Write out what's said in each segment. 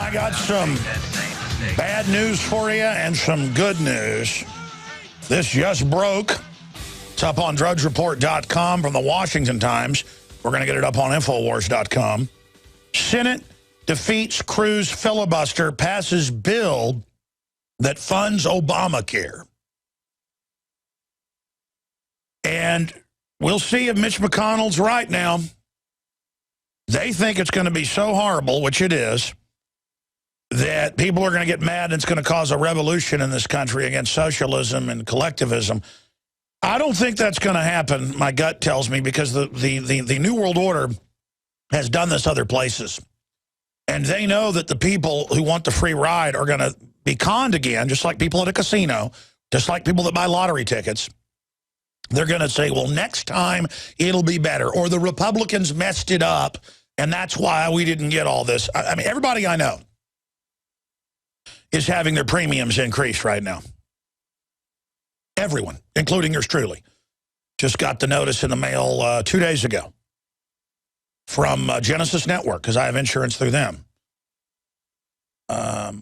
I got some bad news for you and some good news. This just broke. It's up on drudgereport.com from the Washington Times. We're going to get it up on Infowars.com. Senate defeats Cruz filibuster, passes bill that funds Obamacare. And we'll see if Mitch McConnell's right now. They think it's going to be so horrible, which it is, that people are going to get mad and it's going to cause a revolution in this country against socialism and collectivism. I don't think that's going to happen, my gut tells me, because the New World Order has done this other places. And they know that the people who want the free ride are going to be conned again, just like people at a casino, just like people that buy lottery tickets. They're going to say, well, next time it'll be better. Or the Republicans messed it up, and that's why we didn't get all this. I mean, everybody I know is having their premiums increased right now. Everyone, including yours truly. Just got the notice in the mail 2 days ago from Genesis Network, because I have insurance through them, that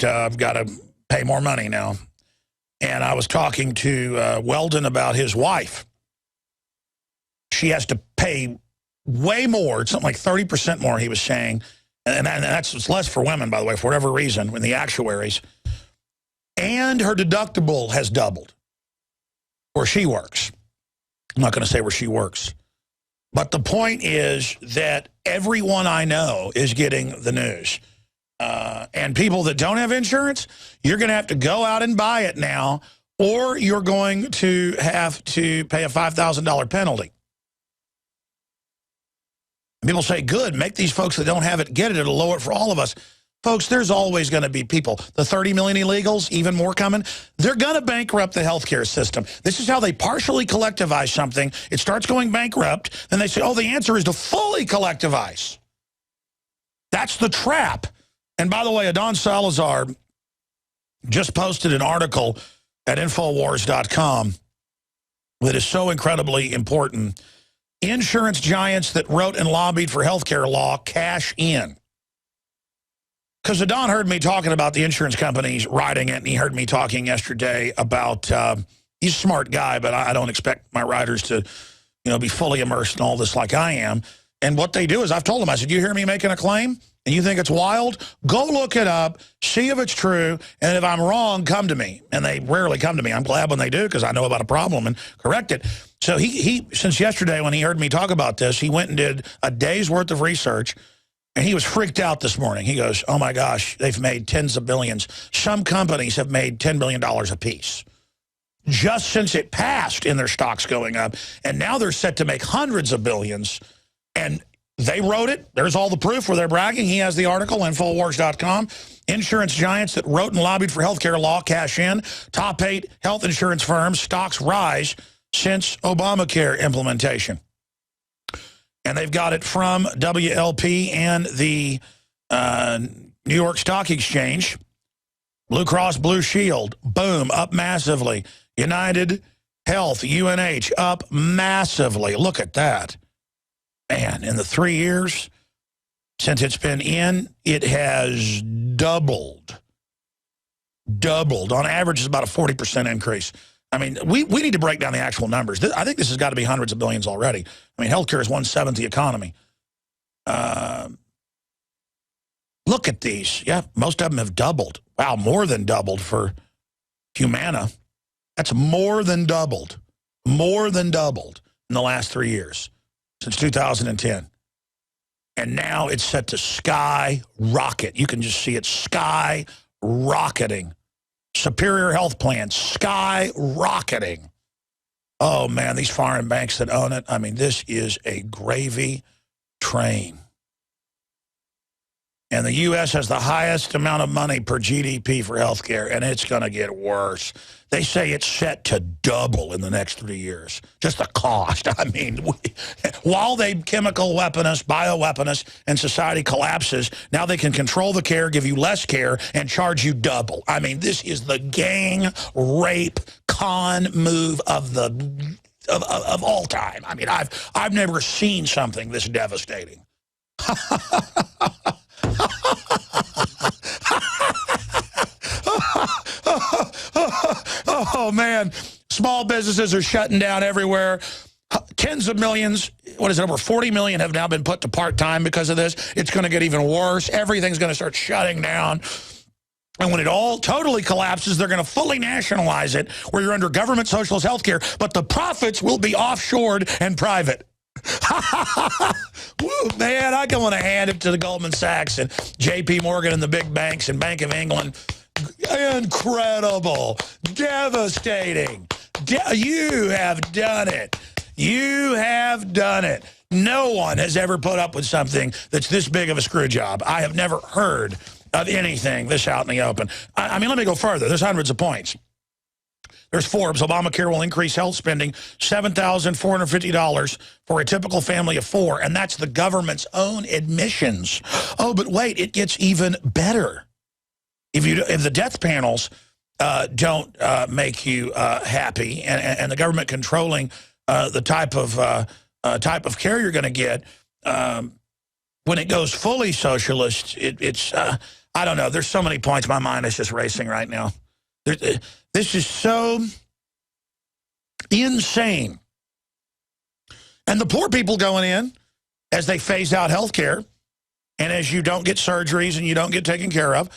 I've got to pay more money now. And I was talking to Weldon about his wife. She has to pay way more. It's something like 30% more, he was saying. And that's less for women, by the way, for whatever reason, when the actuaries. And her deductible has doubled where she works. I'm not going to say where she works. But the point is that everyone I know is getting the news. And people that don't have insurance, you're going to have to go out and buy it now, or you're going to have to pay a $5,000 penalty. And people say, good, make these folks that don't have it get it. It'll lower it for all of us. Folks, there's always going to be people. The 30 million illegals, even more coming, they're going to bankrupt the healthcare system. This is how they partially collectivize something. It starts going bankrupt, then they say, oh, the answer is to fully collectivize. That's the trap. And by the way, Adon Salazar just posted an article at Infowars.com that is so incredibly important. Insurance giants that wrote and lobbied for healthcare law cash in. Because Adon heard me talking about the insurance companies writing it, and he heard me talking yesterday about, he's a smart guy, but I don't expect my writers to, be fully immersed in all this like I am. And what they do is, I've told them, I said, you hear me making a claim? And you think it's wild? Go look it up, see if it's true, and if I'm wrong, come to me. And they rarely come to me. I'm glad when they do, because I know about a problem and correct it. So he since yesterday when he heard me talk about this, he went and did a day's worth of research, and he was freaked out this morning. He goes, oh my gosh, they've made tens of billions. Some companies have made $10 billion apiece just since it passed, in their stocks going up. And now they're set to make hundreds of billions. And they wrote it. There's all the proof where they're bragging. He has the article, Infowars.com. Insurance giants that wrote and lobbied for healthcare law cash in. Top 8 health insurance firms, stocks rise since Obamacare implementation. And they've got it from WLP and the New York Stock Exchange. Blue Cross Blue Shield, boom, up massively. United Health, UNH, up massively. Look at that. Man, in the 3 years since it's been in, it has doubled. Doubled. On average, it's about a 40% increase. I mean, we need to break down the actual numbers. I think this has got to be hundreds of billions already. I mean, healthcare is 1/7 the economy. Look at these. Yeah, most of them have doubled. Wow, more than doubled for Humana. That's more than doubled. More than doubled in the last 3 years. Since 2010. And now it's set to skyrocket. You can just see it skyrocketing. Superior Health Plan, skyrocketing. Oh, man, these foreign banks that own it, I mean, this is a gravy train. And the U.S. has the highest amount of money per GDP for healthcare, and it's going to get worse. They say it's set to double in the next 3 years. Just the cost. I mean, while they chemical weapon us, bioweapon us, and society collapses, now they can control the care, give you less care, and charge you double. I mean, this is the gang rape con move of all time. I mean, I've never seen something this devastating. Oh, man. Small businesses are shutting down everywhere. Tens of millions, what is it, over 40 million have now been put to part-time because of this. It's going to get even worse. Everything's going to start shutting down. And when it all totally collapses, they're going to fully nationalize it, where you're under government socialist health care, but the profits will be offshored and private. Woo, man, I want to hand it to the Goldman Sachs and J.P. Morgan and the big banks and Bank of England. Incredible. Devastating. You have done it. You have done it. No one has ever put up with something that's this big of a screw job. I have never heard of anything this out in the open. I mean, let me go further. There's hundreds of points. There's Forbes. Obamacare will increase health spending $7,450 for a typical family of 4, and that's the government's own admissions. Oh, but wait, it gets even better. If the death panels don't make you happy, and the government controlling the type of care you're going to get, when it goes fully socialist, it's I don't know. There's so many points. My mind is just racing right now. This is so insane. And the poor people going in, as they phase out health care, and as you don't get surgeries and you don't get taken care of,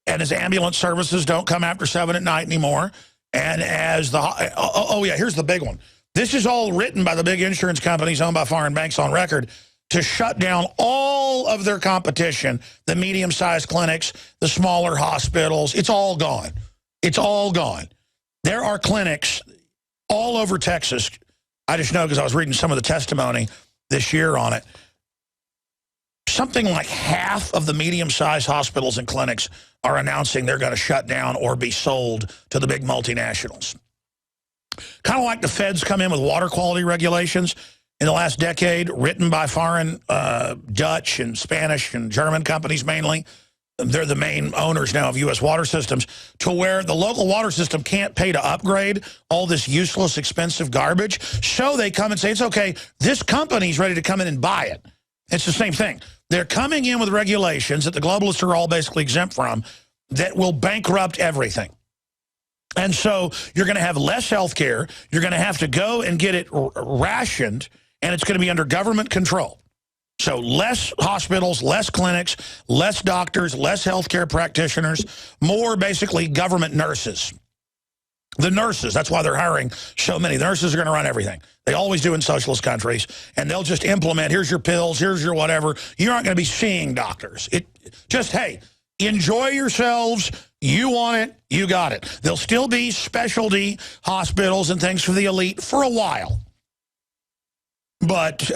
and as ambulance services don't come after 7 at night anymore, and as the... Oh, yeah, here's the big one. This is all written by the big insurance companies owned by foreign banks on record to shut down all of their competition, the medium-sized clinics, the smaller hospitals. It's all gone. It's all gone. There are clinics all over Texas. I just know because I was reading some of the testimony this year on it. Something like half of the medium-sized hospitals and clinics are announcing they're going to shut down or be sold to the big multinationals. Kind of like the feds come in with water quality regulations in the last decade, written by foreign Dutch and Spanish and German companies mainly. They're the main owners now of U.S. water systems, to where the local water system can't pay to upgrade all this useless, expensive garbage. So they come and say, it's okay, this company's ready to come in and buy it. It's the same thing. They're coming in with regulations that the globalists are all basically exempt from that will bankrupt everything. And so you're going to have less health care. You're going to have to go and get it rationed, and it's going to be under government control. So less hospitals, less clinics, less doctors, less health care practitioners, more basically government nurses. The nurses, that's why they're hiring so many. The nurses are going to run everything. They always do in socialist countries. And they'll just implement, here's your pills, here's your whatever. You aren't going to be seeing doctors. Just, hey, enjoy yourselves. You want it, you got it. There'll still be specialty hospitals and things for the elite for a while. But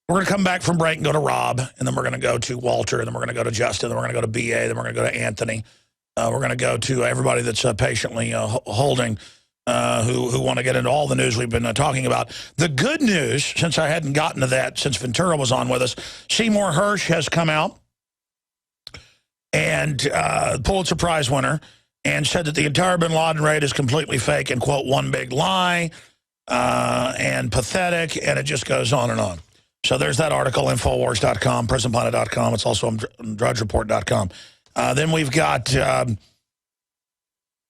we're going to come back from break and go to Rob, and then we're going to go to Walter, and then we're going to go to Justin, then we're going to go to B.A., then we're going to go to Anthony. We're going to go to everybody that's patiently holding, who want to get into all the news we've been talking about. The good news, since I hadn't gotten to that since Ventura was on with us, Seymour Hersh has come out, and Pulitzer Prize winner, and said that the entire bin Laden raid is completely fake and, quote, one big lie and pathetic, and it just goes on and on. So there's that article, Infowars.com, PrisonPlanet.com. It's also on DrudgeReport.com. Then we've got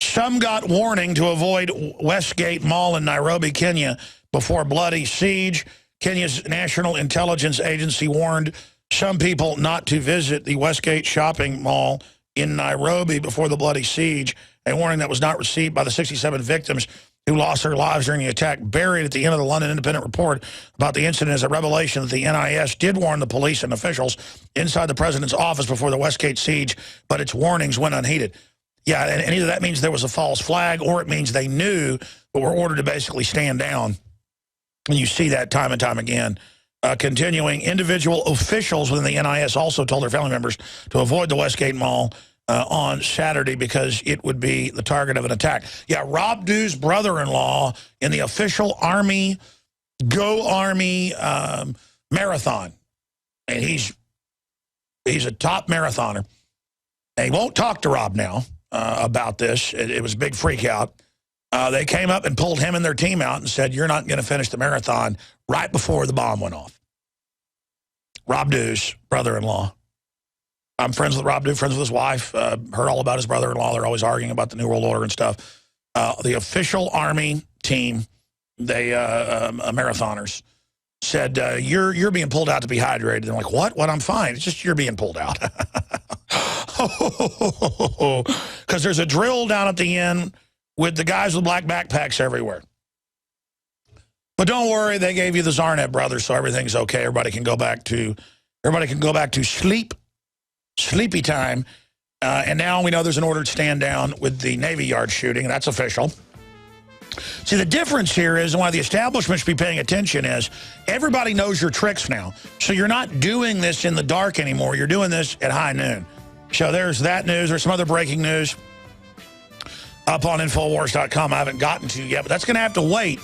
some got warning to avoid Westgate Mall in Nairobi, Kenya, before bloody siege. Kenya's National Intelligence Agency warned some people not to visit the Westgate shopping mall in Nairobi before the bloody siege, a warning that was not received by the 67 victims who lost their lives during the attack. Buried at the end of the London Independent report about the incident is a revelation that the NIS did warn the police and officials inside the president's office before the Westgate siege, but its warnings went unheeded. Yeah, and either that means there was a false flag, or it means they knew but were ordered to basically stand down. And you see that time and time again. Continuing, individual officials within the NIS also told their family members to avoid the Westgate Mall on Saturday because it would be the target of an attack. Yeah, Rob Dew's brother-in-law in the official Army, Go Army marathon. And he's a top marathoner. They won't talk to Rob now about this. It was a big freak out. They came up and pulled him and their team out and said, you're not going to finish the marathon right before the bomb went off. Rob Dew's brother-in-law. I'm friends with Rob Dew, friends with his wife. Heard all about his brother-in-law. They're always arguing about the New World Order and stuff. The official Army team, they marathoners, said, you're being pulled out to be hydrated. They're like, what? What? I'm fine. It's just you're being pulled out. Because there's a drill down at the end with the guys with black backpacks everywhere. But don't worry, they gave you the Zarnet brothers, so everything's okay. Everybody can go back to sleepy time. And now we know there's an ordered stand down with the Navy Yard shooting. That's official. See, the difference here is, and why the establishment should be paying attention is, everybody knows your tricks now. So you're not doing this in the dark anymore. You're doing this at high noon. So there's that news. There's some other breaking news up on Infowars.com I haven't gotten to yet, but that's going to have to wait,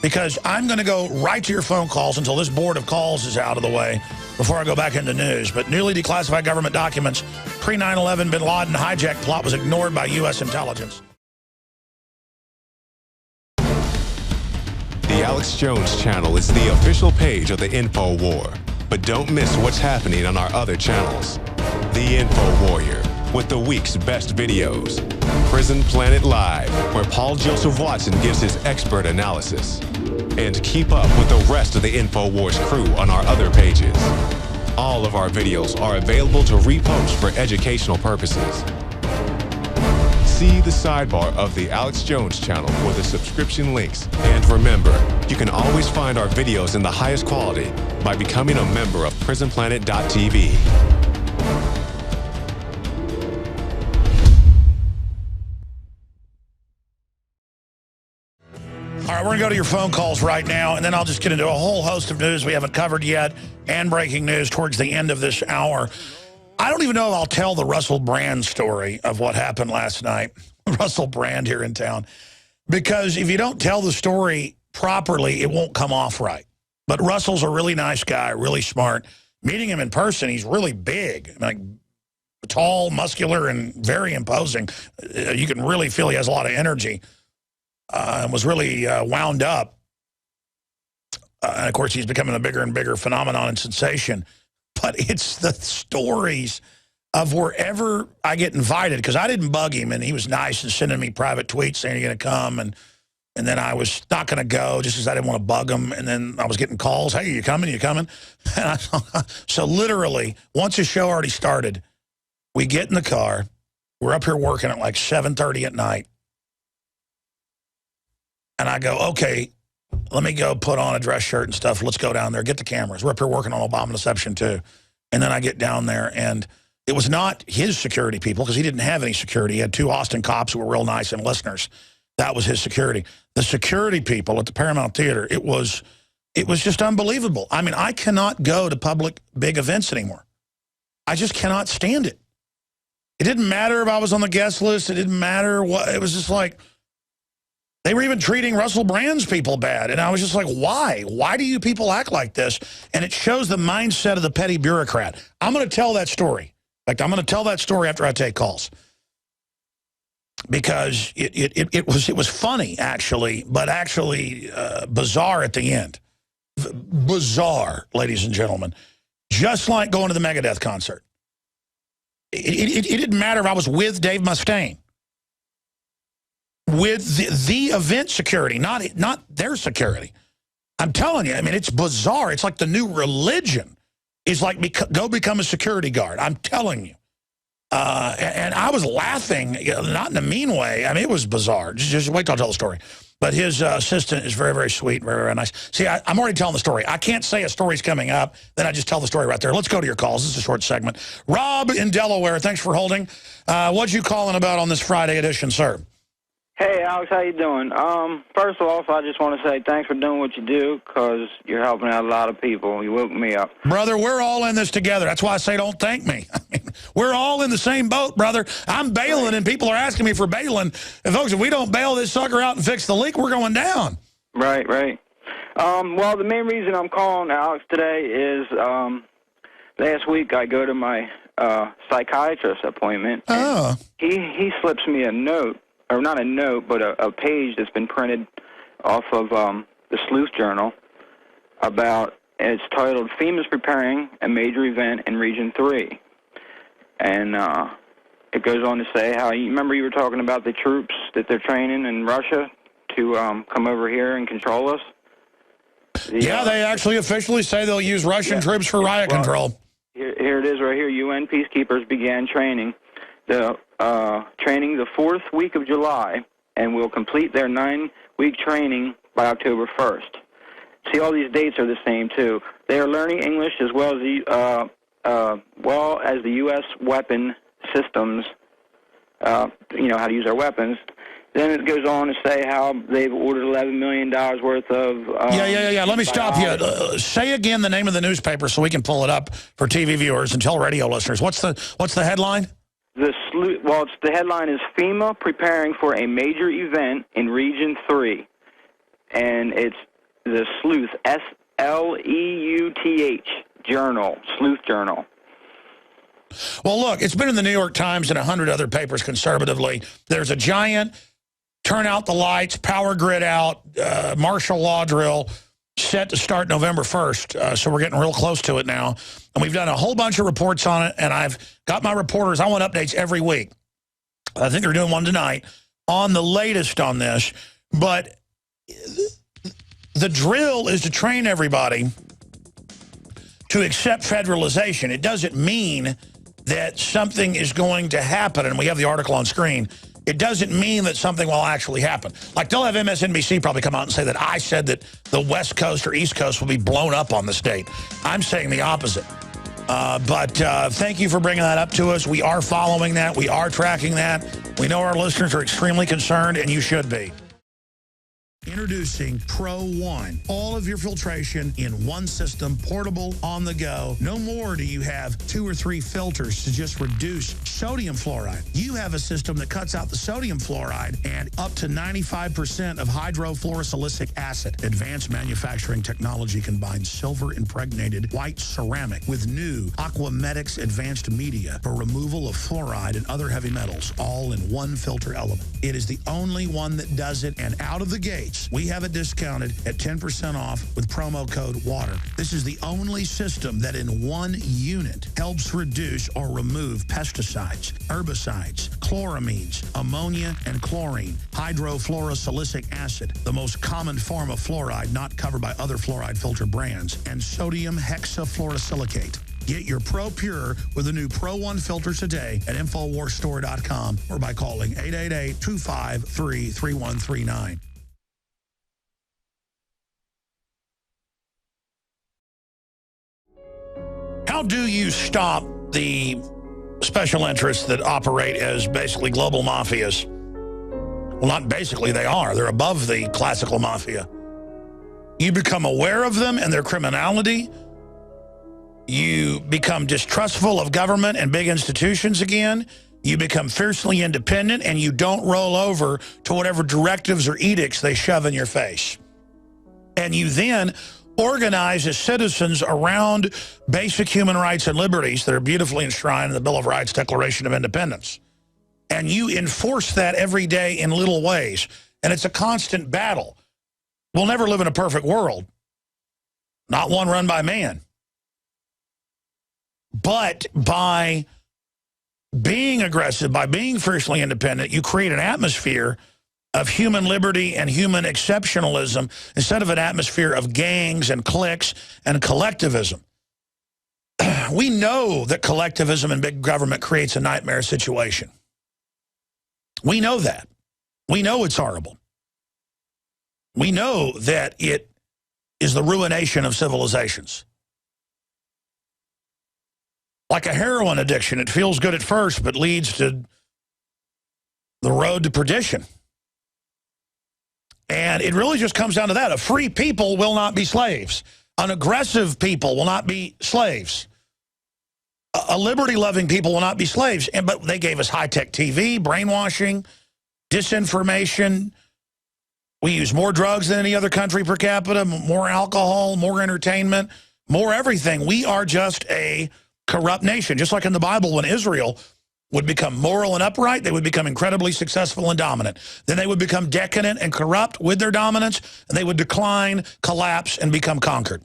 because I'm going to go right to your phone calls until this board of calls is out of the way before I go back into news. But newly declassified government documents, pre-9/11 bin Laden hijack plot was ignored by U.S. intelligence. The Alex Jones channel is the official page of the Info War. But don't miss what's happening on our other channels. The Info Warrior, with the week's best videos. Prison Planet Live, where Paul Joseph Watson gives his expert analysis. And keep up with the rest of the InfoWars crew on our other pages. All of our videos are available to repost for educational purposes. See the sidebar of the Alex Jones channel for the subscription links. And remember, you can always find our videos in the highest quality by becoming a member of PrisonPlanet.tv. All right, we're going to go to your phone calls right now, and then I'll just get into a whole host of news we haven't covered yet and breaking news towards the end of this hour. I don't even know if I'll tell the Russell Brand story of what happened last night. Russell Brand here in town. Because if you don't tell the story properly, it won't come off right. But Russell's a really nice guy, really smart. Meeting him in person, he's really big. Like, tall, muscular, and very imposing. You can really feel he has a lot of energy. And was really wound up. And, of course, he's becoming a bigger and bigger phenomenon and sensation. But it's the stories of wherever I get invited, because I didn't bug him, and he was nice and sending me private tweets saying, you're going to come, and then I was not going to go just because I didn't want to bug him, and then I was getting calls, hey, you coming, you coming? And so literally, once the show already started, we get in the car, we're up here working at like 7:30 at night, and I go, okay, let me go put on a dress shirt and stuff. Let's go down there, get the cameras. We're up here working on Obama Deception too. And then I get down there, and it was not his security people, because he didn't have any security. He had 2 Austin cops who were real nice and listeners. That was his security. The security people at the Paramount Theater, it was just unbelievable. I mean, I cannot go to public big events anymore. I just cannot stand it. It didn't matter if I was on the guest list. It didn't matter what. It was just like, they were even treating Russell Brand's people bad. And I was just like, why? Why do you people act like this? And it shows the mindset of the petty bureaucrat. I'm going to tell that story. In fact, I'm going to tell that story after I take calls. Because it was funny, actually, but actually bizarre at the end. Bizarre, ladies and gentlemen. Just like going to the Megadeth concert. It didn't matter if I was with Dave Mustaine. With the event security, not their security. I'm telling you, I mean, it's bizarre. It's like the new religion. It's like, go become a security guard. I'm telling you. And I was laughing, not in a mean way. I mean, it was bizarre. Just wait till I tell the story. But his assistant is very, very sweet, very, very nice. See, I'm already telling the story. I can't say a story's coming up, then I just tell the story right there. Let's go to your calls. This is a short segment. Rob in Delaware, thanks for holding. What you calling about on this Friday edition, sir? Hey, Alex, how you doing? First off, I just want to say thanks for doing what you do, because you're helping out a lot of people. You woke me up. Brother, we're all in this together. That's why I say don't thank me. I mean, we're all in the same boat, brother. I'm bailing, and people are asking me for bailing. And, folks, if we don't bail this sucker out and fix the leak, we're going down. Right. Well, the main reason I'm calling Alex today is last week I go to my psychiatrist appointment. Oh. He slips me a note. Or not a note, but a page that's been printed off of the Sleuth Journal about it's titled FEMA's Preparing a Major Event in Region 3. And it goes on to say how, you remember you were talking about the troops that they're training in Russia to come over here and control us? Yeah, they actually officially say they'll use Russian troops for riot control. Here it is right here. UN peacekeepers began training the 4th week of July and will complete their 9-week training by October 1st. See, all these dates are the same, too. They are learning English as well as the U.S. weapon systems, how to use our weapons. Then it goes on to say how they've ordered $11 million worth of... Yeah. Let me stop you. Say again the name of the newspaper so we can pull it up for TV viewers and tell radio listeners. What's the headline? The headline is FEMA Preparing for a Major Event in Region 3. And it's the Sleuth, SLEUTH Journal, Sleuth Journal. Well, look, it's been in the New York Times and 100 other papers conservatively. There's a giant turn out the lights, power grid out, martial law drill set to start November 1st. So we're getting real close to it now. And we've done a whole bunch of reports on it, and I've got my reporters. I want updates every week. I think they're doing one tonight on the latest on this. But the drill is to train everybody to accept federalization. It doesn't mean that something is going to happen, and we have the article on screen. It doesn't mean that something will actually happen. Like, they'll have MSNBC probably come out and say that I said that the West Coast or East Coast will be blown up on this date. I'm saying the opposite. But thank you for bringing that up to us. We are following that. We are tracking that. We know our listeners are extremely concerned, and you should be. Introducing Pro One. All of your filtration in one system, portable, on the go. No more do you have 2 or 3 filters to just reduce sodium fluoride. You have a system that cuts out the sodium fluoride and up to 95% of hydrofluorosilicic acid. Advanced manufacturing technology combines silver-impregnated white ceramic with new Aquamedics advanced media for removal of fluoride and other heavy metals, all in one filter element. It is the only one that does it, and out of the gates, we have it discounted at 10% off with promo code WATER. This is the only system that in one unit helps reduce or remove pesticides, herbicides, chloramines, ammonia, and chlorine, hydrofluorosilicic acid, the most common form of fluoride not covered by other fluoride filter brands, and sodium hexafluorosilicate. Get your Pro Pure with the new Pro One filters today at InfoWarsStore.com or by calling 888-253-3139. How do you stop the special interests that operate as basically global mafias? Well, not basically, they are. They're above the classical mafia. You become aware of them and their criminality. You become distrustful of government and big institutions again. You become fiercely independent, and you don't roll over to whatever directives or edicts they shove in your face. And you then organize as citizens around basic human rights and liberties that are beautifully enshrined in the Bill of Rights, Declaration of Independence. And you enforce that every day in little ways. And it's a constant battle. We'll never live in a perfect world. Not one run by man. But by being aggressive, by being fiercely independent, you create an atmosphere of human liberty and human exceptionalism instead of an atmosphere of gangs and cliques and collectivism. We know that collectivism and big government creates a nightmare situation. We know that. We know it's horrible. We know that it is the ruination of civilizations. Like a heroin addiction, it feels good at first, but leads to the road to perdition. And it really just comes down to that. A free people will not be slaves. An aggressive people will not be slaves. A liberty-loving people will not be slaves. But they gave us high-tech TV, brainwashing, disinformation. We use more drugs than any other country per capita, more alcohol, more entertainment, more everything. We are just a corrupt nation. Just like in the Bible, when Israel would become moral and upright, they would become incredibly successful and dominant. Then they would become decadent and corrupt with their dominance, and they would decline, collapse, and become conquered.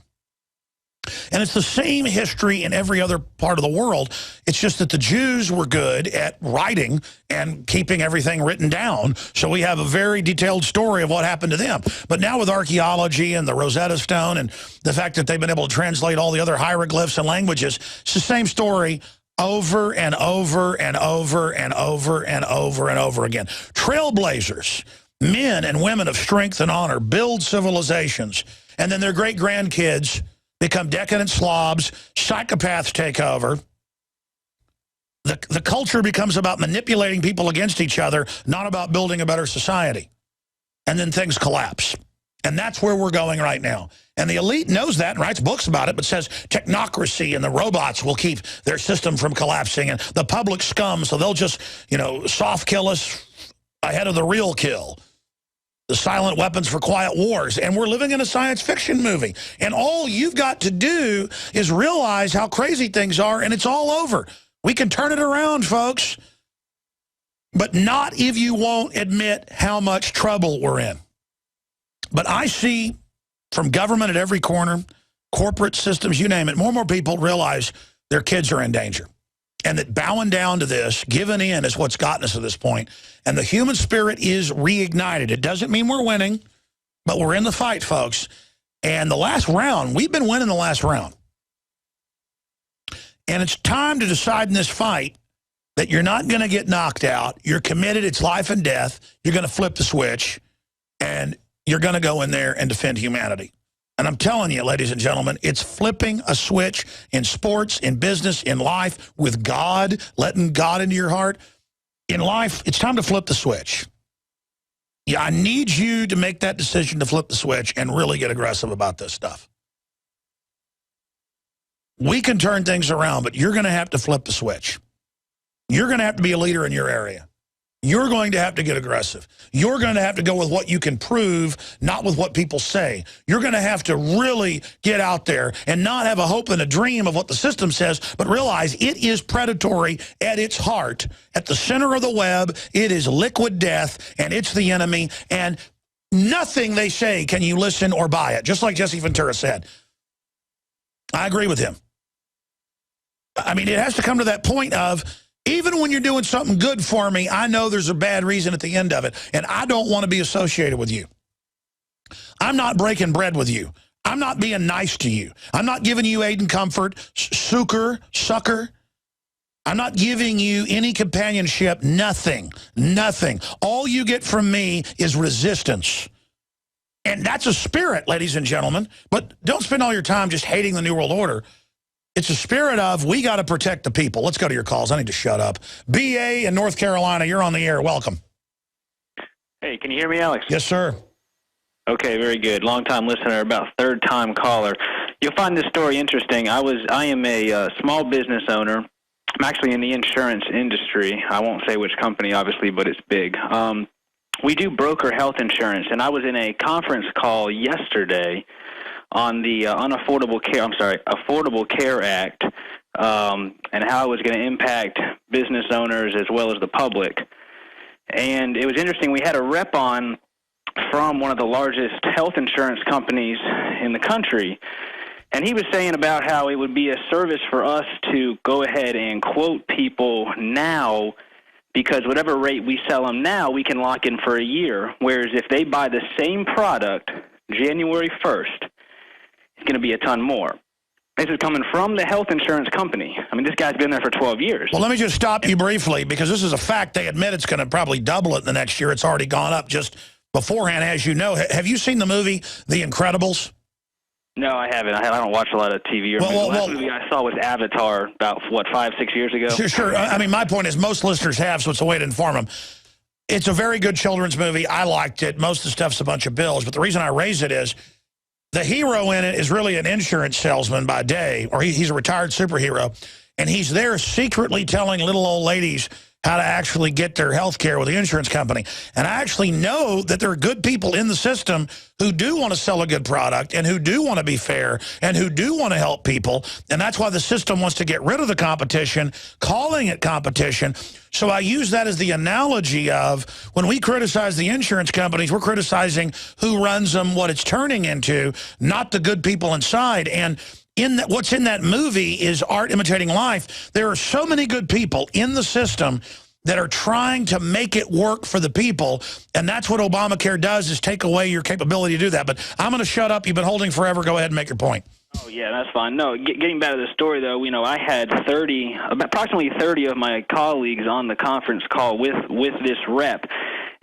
And it's the same history in every other part of the world. It's just that the Jews were good at writing and keeping everything written down. So we have a very detailed story of what happened to them. But now with archaeology and the Rosetta Stone and the fact that they've been able to translate all the other hieroglyphs and languages, it's the same story over and over and over and over and over and over again. Trailblazers, men and women of strength and honor, build civilizations, and then their great-grandkids become decadent slobs, psychopaths take over. The culture becomes about manipulating people against each other, not about building a better society. And then things collapse. And that's where we're going right now. And the elite knows that and writes books about it, but says technocracy and the robots will keep their system from collapsing, and the public scum, so they'll just, soft kill us ahead of the real kill. The silent weapons for quiet wars. And we're living in a science fiction movie. And all you've got to do is realize how crazy things are, and it's all over. We can turn it around, folks. But not if you won't admit how much trouble we're in. But I see from government at every corner, corporate systems, you name it, more and more people realize their kids are in danger. And that bowing down to this, giving in, is what's gotten us to this point. And the human spirit is reignited. It doesn't mean we're winning, but we're in the fight, folks. And the last round, we've been winning the last round. And it's time to decide in this fight that you're not going to get knocked out. You're committed. It's life and death. You're going to flip the switch, and you're going to go in there and defend humanity. And I'm telling you, ladies and gentlemen, it's flipping a switch in sports, in business, in life, with God, letting God into your heart. In life, it's time to flip the switch. Yeah, I need you to make that decision to flip the switch and really get aggressive about this stuff. We can turn things around, but you're going to have to flip the switch. You're going to have to be a leader in your area. You're going to have to get aggressive. You're going to have to go with what you can prove, not with what people say. You're going to have to really get out there and not have a hope and a dream of what the system says, but realize it is predatory at its heart. At the center of the web, it is liquid death, and it's the enemy, and nothing they say can you listen or buy it, just like Jesse Ventura said. I agree with him. I mean, it has to come to that point of, even when you're doing something good for me, I know there's a bad reason at the end of it, and I don't want to be associated with you. I'm not breaking bread with you. I'm not being nice to you. I'm not giving you aid and comfort, succor. I'm not giving you any companionship, nothing. All you get from me is resistance. And that's a spirit, ladies and gentlemen. But don't spend all your time just hating the New World Order. It's a spirit of, we got to protect the people. Let's go to your calls. I need to shut up. B.A. in North Carolina, you're on the air. Welcome. Hey, can you hear me, Alex? Yes, sir. Okay, very good. Long-time listener, about third-time caller. You'll find this story interesting. I am a small business owner. I'm actually in the insurance industry. I won't say which company, obviously, but it's big. We do broker health insurance, and I was in a conference call yesterday on the Affordable Care Act, and how it was going to impact business owners as well as the public. And it was interesting. We had a rep on from one of the largest health insurance companies in the country, and he was saying about how it would be a service for us to go ahead and quote people now, because whatever rate we sell them now, we can lock in for a year, whereas if they buy the same product January 1st, it's going to be a ton more. This is coming from the health insurance company. I mean, this guy's been there for 12 years. Well, let me just stop you briefly, because this is a fact. They admit it's going to probably double it in the next year. It's already gone up just beforehand, as you know. Have you seen the movie The Incredibles? No, I haven't. I don't watch a lot of TV. The last movie I saw was Avatar about, 5-6 years ago? Sure. I mean, my point is most listeners have, so it's a way to inform them. It's a very good children's movie. I liked it. Most of the stuff's a bunch of bills, but the reason I raise it is the hero in it is really an insurance salesman by day, or he's a retired superhero, and he's there secretly telling little old ladies how to actually get their health care with the insurance company. And I actually know that there are good people in the system who do want to sell a good product and who do want to be fair and who do want to help people. And that's why the system wants to get rid of the competition, calling it competition. So I use that as the analogy of when we criticize the insurance companies, we're criticizing who runs them, what it's turning into, not the good people inside. And what's in that movie is art imitating life. There are so many good people in the system that are trying to make it work for the people, and that's what Obamacare does, is take away your capability to do that. But I'm going to shut up. You've been holding forever. Go ahead and make your point. Oh, yeah, that's fine. No, getting back to the story, though, I had approximately 30 of my colleagues on the conference call with this rep.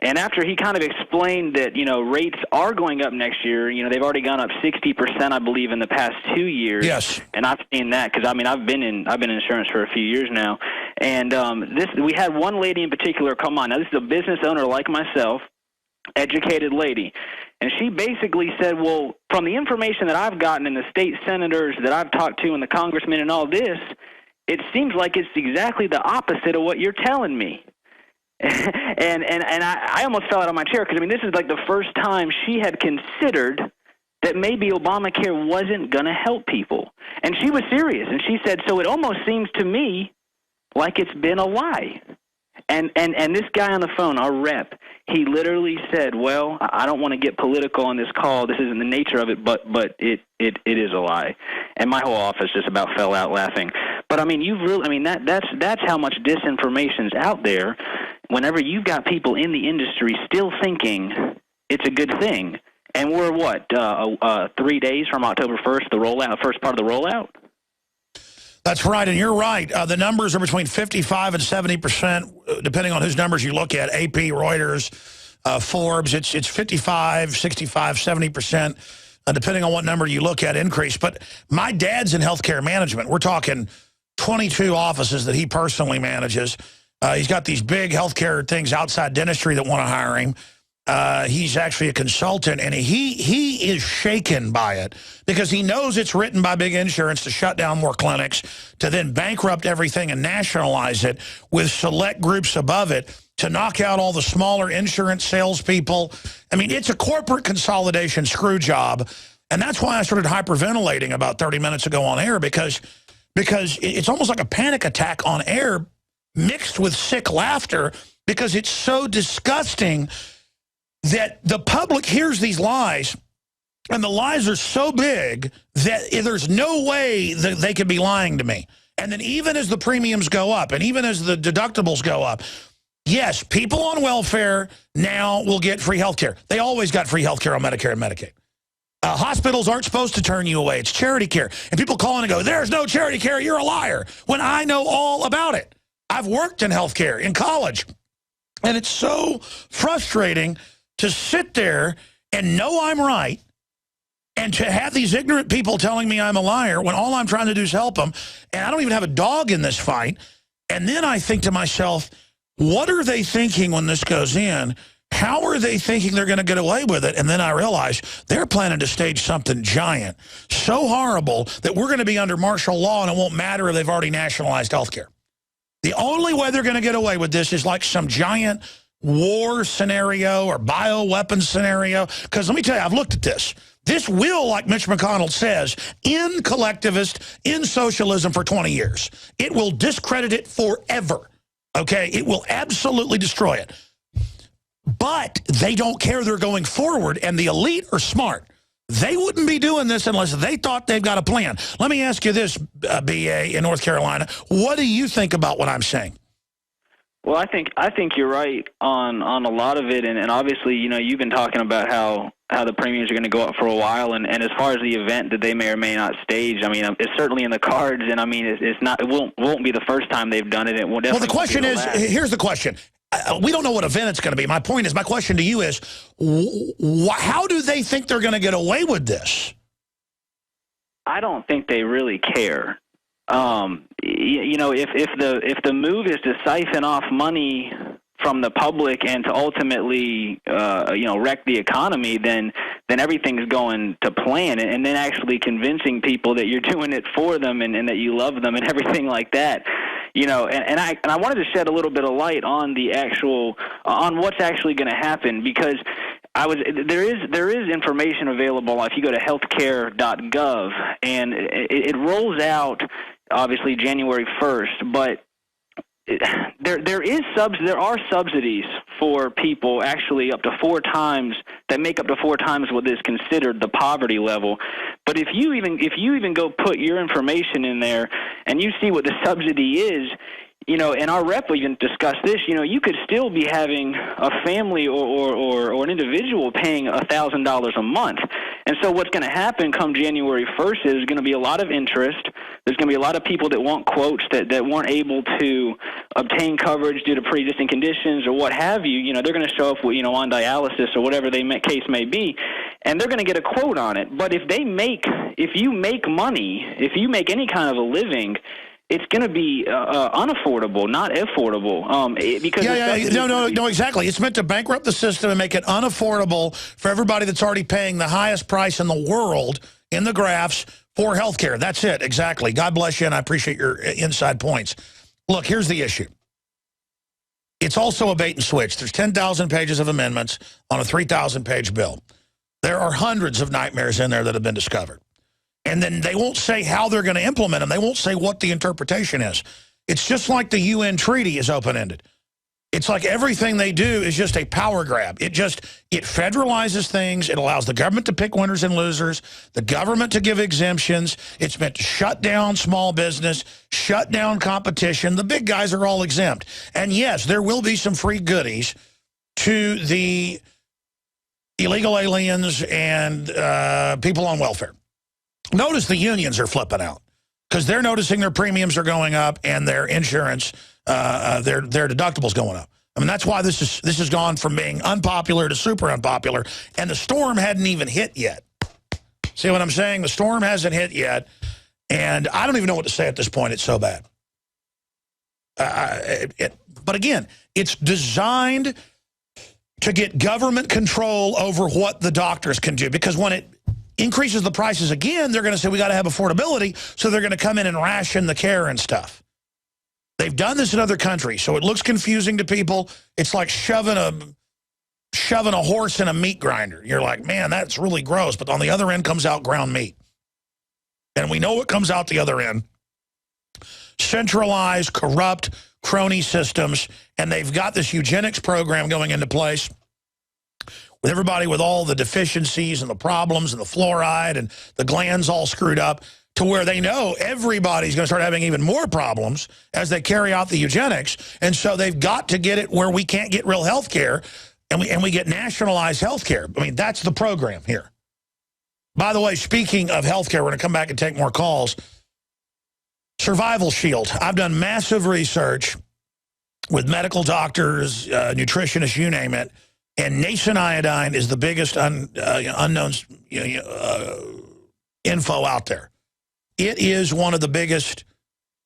And after he kind of explained that, rates are going up next year, they've already gone up 60%, I believe, in the past 2 years. Yes. And I've seen that because, I've been in insurance for a few years now. And we had one lady in particular come on. Now, this is a business owner like myself, educated lady. And she basically said, well, from the information that I've gotten and the state senators that I've talked to and the congressmen and all this, it seems like it's exactly the opposite of what you're telling me. and I almost fell out of my chair because, this is like the first time she had considered that maybe Obamacare wasn't going to help people. And she was serious. And she said, so it almost seems to me like it's been a lie. And this guy on the phone, our rep, he literally said, well, I don't want to get political on this call. This isn't the nature of it, but it is a lie. And my whole office just about fell out laughing. But, that's how much disinformation's out there whenever you've got people in the industry still thinking it's a good thing. And we're, 3 days from October 1st, the rollout, first part of the rollout? That's right, and you're right. The numbers are between 55 and 70%, depending on whose numbers you look at. AP, Reuters, Forbes, it's 55, 65, 70%, depending on what number you look at, increase. But my dad's in healthcare management. We're talking 22 offices that he personally manages. He's got these big healthcare things outside dentistry that want to hire him. He's actually a consultant, and he is shaken by it because he knows it's written by big insurance to shut down more clinics, to then bankrupt everything and nationalize it with select groups above it to knock out all the smaller insurance salespeople. It's a corporate consolidation screw job, and that's why I started hyperventilating about 30 minutes ago on air because it's almost like a panic attack on air mixed with sick laughter because it's so disgusting that the public hears these lies, and the lies are so big that there's no way that they could be lying to me. And then even as the premiums go up, and even as the deductibles go up, yes, people on welfare now will get free health care. They always got free health care on Medicare and Medicaid. Hospitals aren't supposed to turn you away. It's charity care. And people call in and go, there's no charity care, you're a liar, when I know all about it. I've worked in health care in college, and it's so frustrating to sit there and know I'm right and to have these ignorant people telling me I'm a liar when all I'm trying to do is help them, and I don't even have a dog in this fight. And then I think to myself, what are they thinking when this goes in? How are they thinking they're going to get away with it? And then I realize they're planning to stage something giant, so horrible that we're going to be under martial law, and it won't matter if they've already nationalized health care. The only way they're going to get away with this is like some giant war scenario or bioweapons scenario. Because let me tell you, I've looked at this. This will, like Mitch McConnell says, end collectivist, end socialism for 20 years. It will discredit it forever. Okay? It will absolutely destroy it. But they don't care they're going forward, and the elite are smart. They wouldn't be doing this unless they thought they've got a plan. Let me ask you this, B.A. in North Carolina. What do you think about what I'm saying? Well, I think you're right on a lot of it, and obviously, you've been talking about how the premiums are going to go up for a while, and as far as the event that they may or may not stage, it's certainly in the cards, and it won't be the first time they've done it. It won't. Well, the question is, here's the question. We don't know what event it's going to be. My question to you is, how do they think they're going to get away with this? I don't think they really care. If the move is to siphon off money from the public and to ultimately, wreck the economy, then everything's going to plan. And then actually convincing people that you're doing it for them and that you love them and everything like that. And I wanted to shed a little bit of light on on what's actually going to happen, because there is information available if you go to healthcare.gov, and it rolls out obviously January 1st, but there are subsidies for people, actually up to 4 times that make up to 4 times what is considered the poverty level. But if you even go put your information in there and you see what the subsidy is, you know, and our rep even discussed this, you know, you could still be having a family or an individual paying $1,000 a month. And so what's going to happen come January 1st is there's going to be a lot of interest. There's going to be a lot of people that want quotes that weren't able to obtain coverage due to pre-existing conditions or what have you. You know, they're going to show up, you know, on dialysis or whatever case may be, and they're going to get a quote on it. But if you make money, if you make any kind of a living, it's going to be unaffordable, not affordable. Because no, exactly. It's meant to bankrupt the system and make it unaffordable for everybody that's already paying the highest price in the world in the graphs for health care. That's it, exactly. God bless you, and I appreciate your inside points. Look, here's the issue. It's also a bait and switch. There's 10,000 pages of amendments on a 3,000-page bill. There are hundreds of nightmares in there that have been discovered. And then they won't say how they're going to implement them. They won't say what the interpretation is. It's just like the UN treaty is open-ended. It's like everything they do is just a power grab. It federalizes things. It allows the government to pick winners and losers, the government to give exemptions. It's meant to shut down small business, shut down competition. The big guys are all exempt. And yes, there will be some free goodies to the illegal aliens and people on welfare. Notice the unions are flipping out because they're noticing their premiums are going up and their insurance, their deductibles going up. I mean, that's why this has gone from being unpopular to super unpopular, and the storm hadn't even hit yet. See what I'm saying? The storm hasn't hit yet, and I don't even know what to say at this point. It's so bad. But again, it's designed to get government control over what the doctors can do, because when it increases the prices again, they're going to say we got to have affordability, so they're going to come in and ration the care and stuff. They've done this in other countries, so it looks confusing to people. It's like shoving a horse in a meat grinder. You're like, man, that's really gross, but on the other end comes out ground meat. And we know what comes out the other end. Centralized, corrupt, crony systems, and they've got this eugenics program going into place with everybody with all the deficiencies and the problems and the fluoride and the glands all screwed up, to where they know everybody's going to start having even more problems as they carry out the eugenics. And so they've got to get it where we can't get real health care, and we get nationalized health care. I mean, that's the program here. By the way, speaking of health care, we're going to come back and take more calls. Survival Shield. I've done massive research with medical doctors, nutritionists, you name it. And nascent iodine is the biggest unknown info out there. It is one of the biggest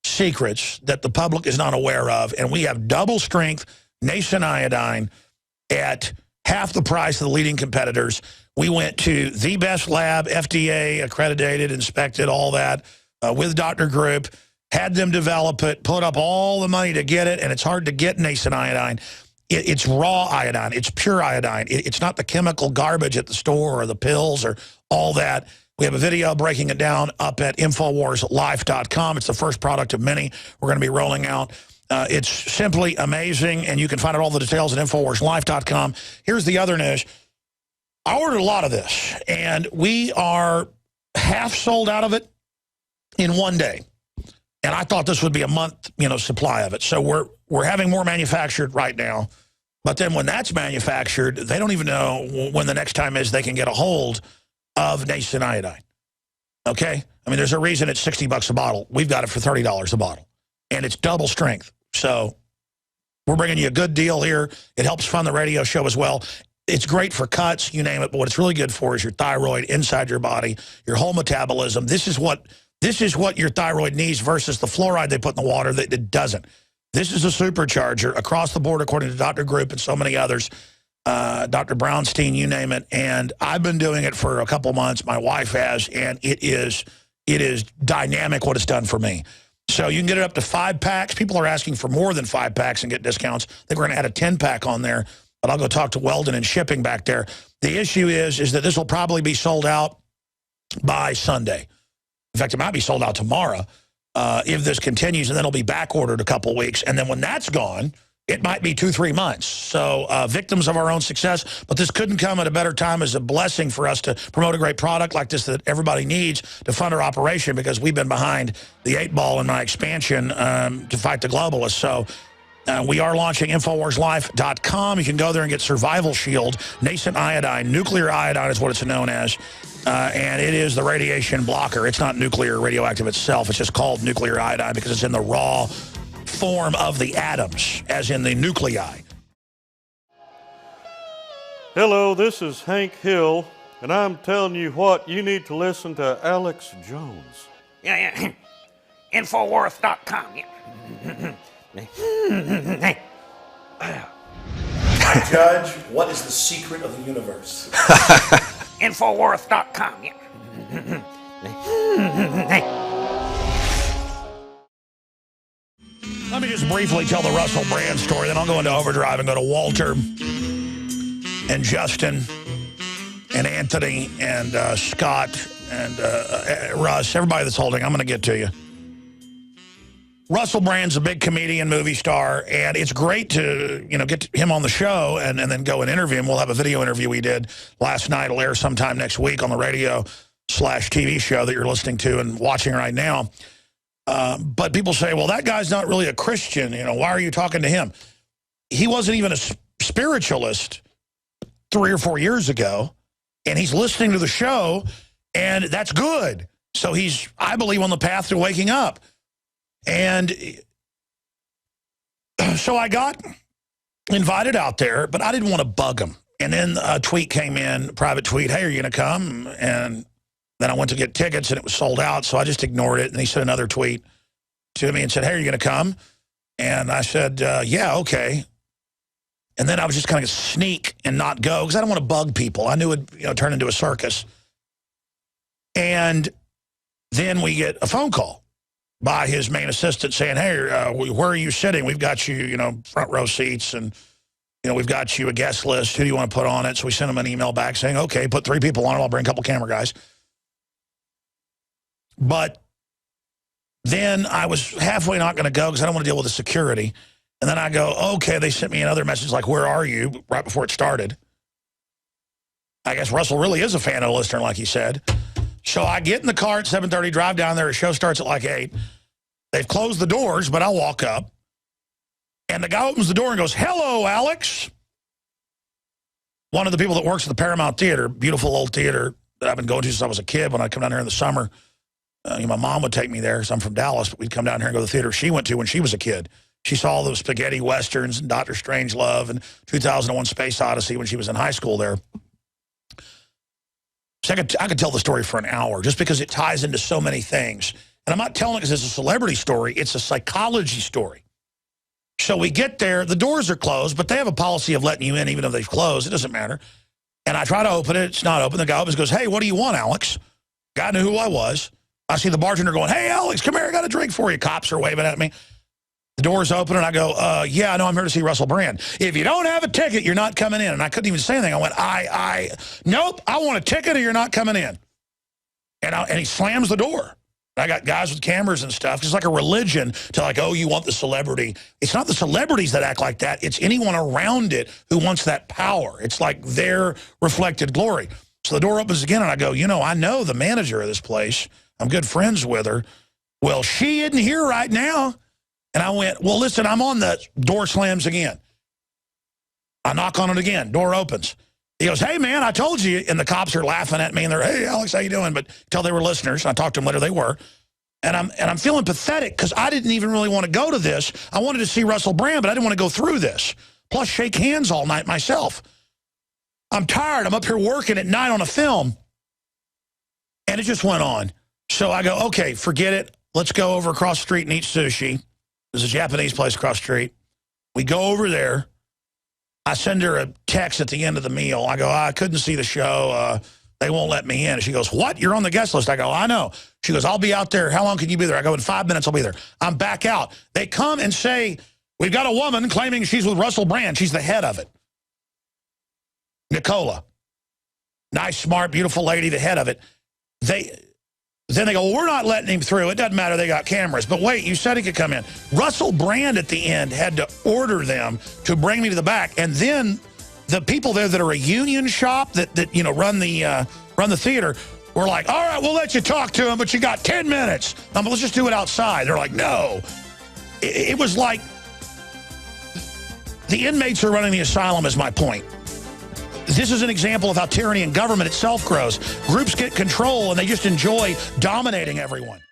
secrets that the public is not aware of. And we have double strength nascent iodine at half the price of the leading competitors. We went to the best lab, FDA accredited, inspected, all that, with Dr. Group, had them develop it, put up all the money to get it, and it's hard to get nascent iodine. It's raw iodine. It's pure iodine. It's not the chemical garbage at the store or the pills or all that. We have a video breaking it down up at InfoWarsLife.com. It's the first product of many we're going to be rolling out. It's simply amazing, and you can find out all the details at InfoWarsLife.com. Here's the other news. I ordered a lot of this, and we are half sold out of it in one day. And I thought this would be a month, supply of it. So we're having more manufactured right now. But then when that's manufactured, they don't even know when the next time is they can get a hold of nascent iodine. Okay? I mean, there's a reason it's $60 a bottle. We've got it for $30 a bottle. And it's double strength. So we're bringing you a good deal here. It helps fund the radio show as well. It's great for cuts, you name it. But what it's really good for is your thyroid inside your body, your whole metabolism. This is what your thyroid needs versus the fluoride they put in the water that it doesn't. This is a supercharger across the board, according to Dr. Group and so many others. Dr. Brownstein, you name it. And I've been doing it for a couple months. My wife has, and it is dynamic what it's done for me. So you can get it up to 5 packs. People are asking for more than 5 packs and get discounts. I think we're going to add a 10-pack on there, but I'll go talk to Weldon and shipping back there. The issue is that this will probably be sold out by Sunday. In fact, it might be sold out tomorrow if this continues, and then it'll be back ordered a couple weeks. And then when that's gone, it might be 2-3 months. So victims of our own success, but this couldn't come at a better time as a blessing for us to promote a great product like this that everybody needs to fund our operation, because we've been behind the 8-ball in my expansion to fight the globalists. So we are launching InfoWarsLife.com. You can go there and get Survival Shield, nascent iodine, nuclear iodine is what it's known as. And it is the radiation blocker. It's not nuclear radioactive itself. It's just called nuclear iodine because it's in the raw form of the atoms, as in the nuclei. Hello, this is Hank Hill, and I'm telling you what, you need to listen to Alex Jones. Yeah. Infowars.com. Judge, what is the secret of the universe? Infowars.com. Let me just briefly tell the Russell Brand story, then I'll go into overdrive and go to Walter and Justin and Anthony and Scott and Russ, everybody that's holding. I'm going to get to you. Russell Brand's a big comedian, movie star, and it's great to, get him on the show and then go and interview him. We'll have a video interview we did last night. It'll air sometime next week on the radio/TV show that you're listening to and watching right now. But people say, well, that guy's not really a Christian. Why are you talking to him? He wasn't even a spiritualist 3 or 4 years ago, and he's listening to the show, and that's good. So he's, I believe, on the path to waking up. And so I got invited out there, but I didn't want to bug him. And then a tweet came in, private tweet, hey, are you going to come? And then I went to get tickets, and it was sold out, so I just ignored it. And he sent another tweet to me and said, hey, are you going to come? And I said, yeah, okay. And then I was just kind of sneak and not go, because I don't want to bug people. I knew it would turn into a circus. And then we get a phone call by his main assistant saying, hey, where are you sitting? We've got you, front row seats, and, we've got you a guest list. Who do you want to put on it? So we sent him an email back saying, okay, put 3 people on it. I'll bring a couple camera guys. But then I was halfway not going to go because I don't want to deal with the security. And then I go, okay, they sent me another message like, where are you? Right before it started. I guess Russell really is a fan of the listener, like he said. So I get in the car at 7:30, drive down there. The show starts at like 8. They've closed the doors, but I walk up. And the guy opens the door and goes, hello, Alex. One of the people that works at the Paramount Theater, beautiful old theater that I've been going to since I was a kid. When I come down here in the summer, my mom would take me there, so I'm from Dallas, but we'd come down here and go to the theater she went to when she was a kid. She saw those spaghetti westerns and Dr. Strangelove and 2001 Space Odyssey when she was in high school there. So I could tell the story for an hour just because it ties into so many things. And I'm not telling it because it's a celebrity story. It's a psychology story. So we get there. The doors are closed, but they have a policy of letting you in even if they've closed. It doesn't matter. And I try to open it. It's not open. The guy opens and goes, hey, what do you want, Alex? Guy knew who I was. I see the bartender going, hey, Alex, come here. I got a drink for you. Cops are waving at me. The door's open, and I go, yeah, I know, I'm here to see Russell Brand. If you don't have a ticket, you're not coming in. And I couldn't even say anything. I went, nope, I want a ticket or you're not coming in. And he slams the door. I got guys with cameras and stuff. It's like a religion to like, oh, you want the celebrity. It's not the celebrities that act like that. It's anyone around it who wants that power. It's like their reflected glory. So the door opens again, and I go, I know the manager of this place. I'm good friends with her. Well, she isn't here right now. And I went, well, listen, I'm on the door slams again. I knock on it again. Door opens. He goes, hey, man, I told you. And the cops are laughing at me. And they're, hey, Alex, how you doing? But tell they were listeners. And I talked to them later. They were. And I'm feeling pathetic because I didn't even really want to go to this. I wanted to see Russell Brand, but I didn't want to go through this. Plus, shake hands all night myself. I'm tired. I'm up here working at night on a film. And it just went on. So I go, okay, forget it. Let's go over across the street and eat sushi. There's a Japanese place across the street. We go over there. I send her a text at the end of the meal. I go, I couldn't see the show. They won't let me in. She goes, what? You're on the guest list. I go, I know. She goes, I'll be out there. How long can you be there? I go, in 5 minutes, I'll be there. I'm back out. They come and say, we've got a woman claiming she's with Russell Brand. She's the head of it. Nicola. Nice, smart, beautiful lady, the head of it. Then they go, well, we're not letting him through. It doesn't matter. They got cameras. But wait, you said he could come in. Russell Brand at the end had to order them to bring me to the back. And then the people there that are a union shop that you know, run the theater were like, all right, we'll let you talk to him, but you got 10 minutes. Let's just do it outside. They're like, no. It was like the inmates are running the asylum is my point. This is an example of how tyranny in government itself grows. Groups get control, and they just enjoy dominating everyone.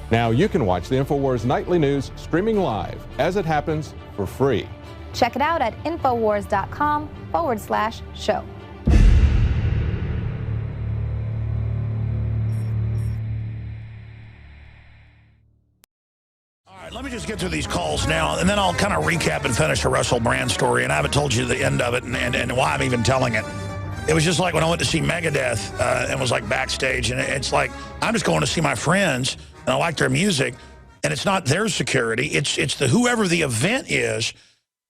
Now you can watch the InfoWars Nightly News streaming live as it happens for free. Check it out at Infowars.com/show. Let me just get through these calls now, and then I'll kind of recap and finish the Russell Brand story, and I haven't told you the end of it and why I'm even telling it. It was just like when I went to see Megadeth and was like backstage, and it's like I'm just going to see my friends, and I like their music, and it's not their security. It's the whoever the event is.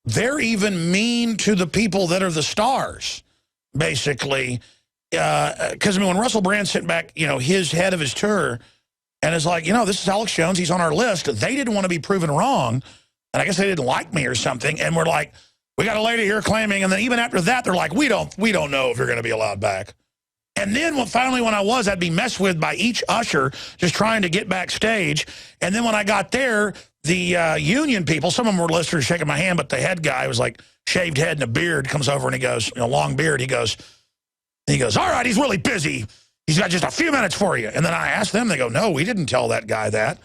They're even mean to the people that are the stars, basically. Because, I mean, when Russell Brand sent back, you know, his head of his tour, and it's like, you know, this is Alex Jones. He's on our list. They didn't want to be proven wrong. And I guess they didn't like me or something. And we're like, we got a lady here claiming. And then even after that, they're like, we don't know if you're going to be allowed back. And then finally when I was, I'd be messed with by each usher just trying to get backstage. And then when I got there, the union people, some of them were listeners shaking my hand, but the head guy was like shaved head and a beard, comes over and he goes, you know, long beard. He goes, all right, he's really busy. He's got just a few minutes for you. And then I asked them, they go, no, we didn't tell that guy that.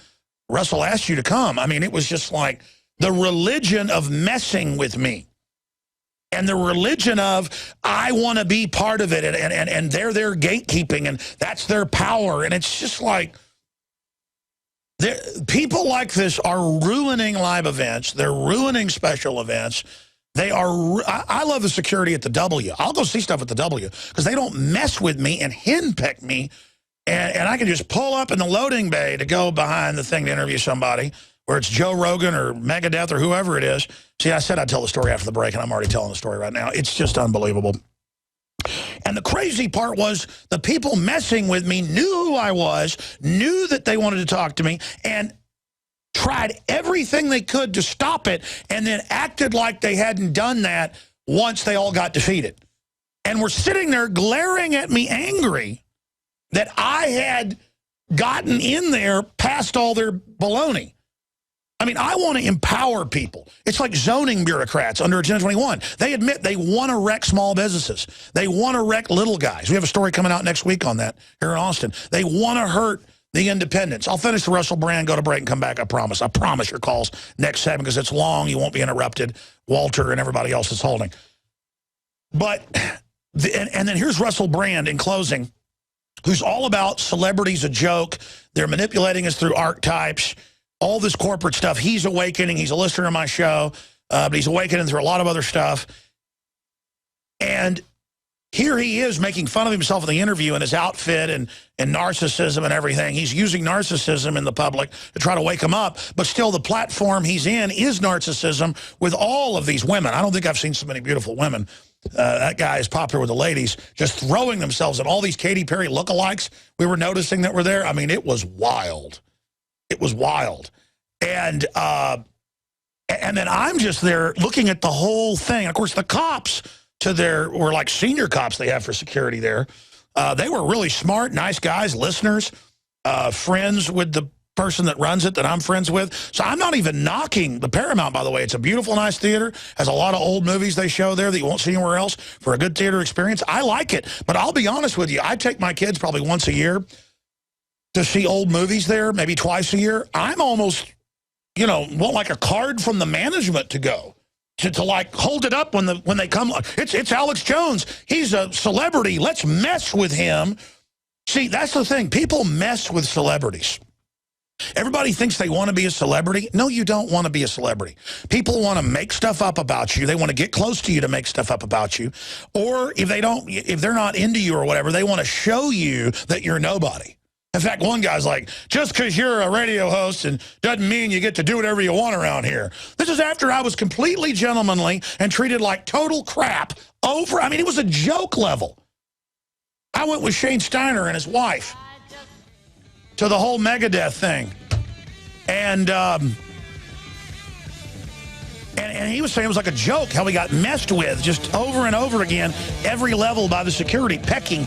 Russell asked you to come. I mean, it was just like the religion of messing with me. And the religion of, I want to be part of it. And they're their gatekeeping, and that's their power. And it's just like, people like this are ruining live events. They're ruining special events. They are. I love the security at the W. I'll go see stuff at the W because they don't mess with me and henpeck me, and I can just pull up in the loading bay to go behind the thing to interview somebody, where it's Joe Rogan or Megadeth or whoever it is. See, I said I'd tell the story after the break, and I'm already telling the story right now. It's just unbelievable. And the crazy part was the people messing with me knew who I was, knew that they wanted to talk to me, and tried everything they could to stop it, and then acted like they hadn't done that once they all got defeated. And were sitting there glaring at me angry that I had gotten in there past all their baloney. I mean, I want to empower people. It's like zoning bureaucrats under Agenda 21. They admit they want to wreck small businesses. They want to wreck little guys. We have a story coming out next week on that here in Austin. They want to hurt the independents. I'll finish the Russell Brand, go to break, and come back, I promise. I promise your calls next segment because it's long. You won't be interrupted. Walter and everybody else is holding. But, and then here's Russell Brand in closing, who's all about celebrities a joke. They're manipulating us through archetypes, all this corporate stuff. He's awakening. He's a listener of my show, but he's awakening through a lot of other stuff. And here he is making fun of himself in the interview and his outfit and narcissism and everything. He's using narcissism in the public to try to wake him up, but still the platform he's in is narcissism with all of these women. I don't think I've seen so many beautiful women. That guy is popular with the ladies, just throwing themselves at all these Katy Perry lookalikes we were noticing that were there. I mean, it was wild. It was wild. And then I'm just there looking at the whole thing. Of course, the cops were like senior cops they have for security there. They were really smart, nice guys, listeners, friends with the person that runs it that I'm friends with. So I'm not even knocking the Paramount, by the way. It's a beautiful, nice theater. Has a lot of old movies they show there that you won't see anywhere else for a good theater experience. I like it. But I'll be honest with you. I take my kids probably once a year to see old movies there, maybe twice a year. I'm almost, you know, want like a card from the management to go. To like hold it up when they come. It's Alex Jones. He's a celebrity. Let's mess with him. See, that's the thing. People mess with celebrities. Everybody thinks they want to be a celebrity. No, you don't want to be a celebrity. People want to make stuff up about you. They want to get close to you to make stuff up about you. Or if they're not into you or whatever, they want to show you that you're nobody. In fact, one guy's like, just because you're a radio host and doesn't mean you get to do whatever you want around here. This is after I was completely gentlemanly and treated like total crap over. I mean, it was a joke level. I went with Shane Steiner and his wife. to the whole Megadeth thing. And he was saying it was like a joke how he got messed with just over and over again, every level by the security, pecking.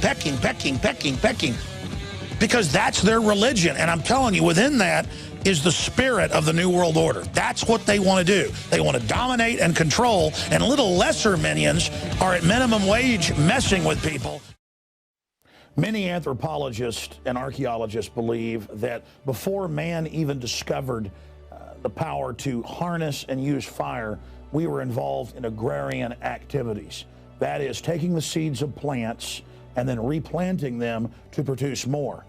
Because that's their religion. And I'm telling you, within that is the spirit of the New World Order. That's what they want to do. They want to dominate and control, and little lesser minions are at minimum wage messing with people. Many anthropologists and archaeologists believe that before man even discovered the power to harness and use fire, we were involved in agrarian activities. That is, taking the seeds of plants and then replanting them to produce more.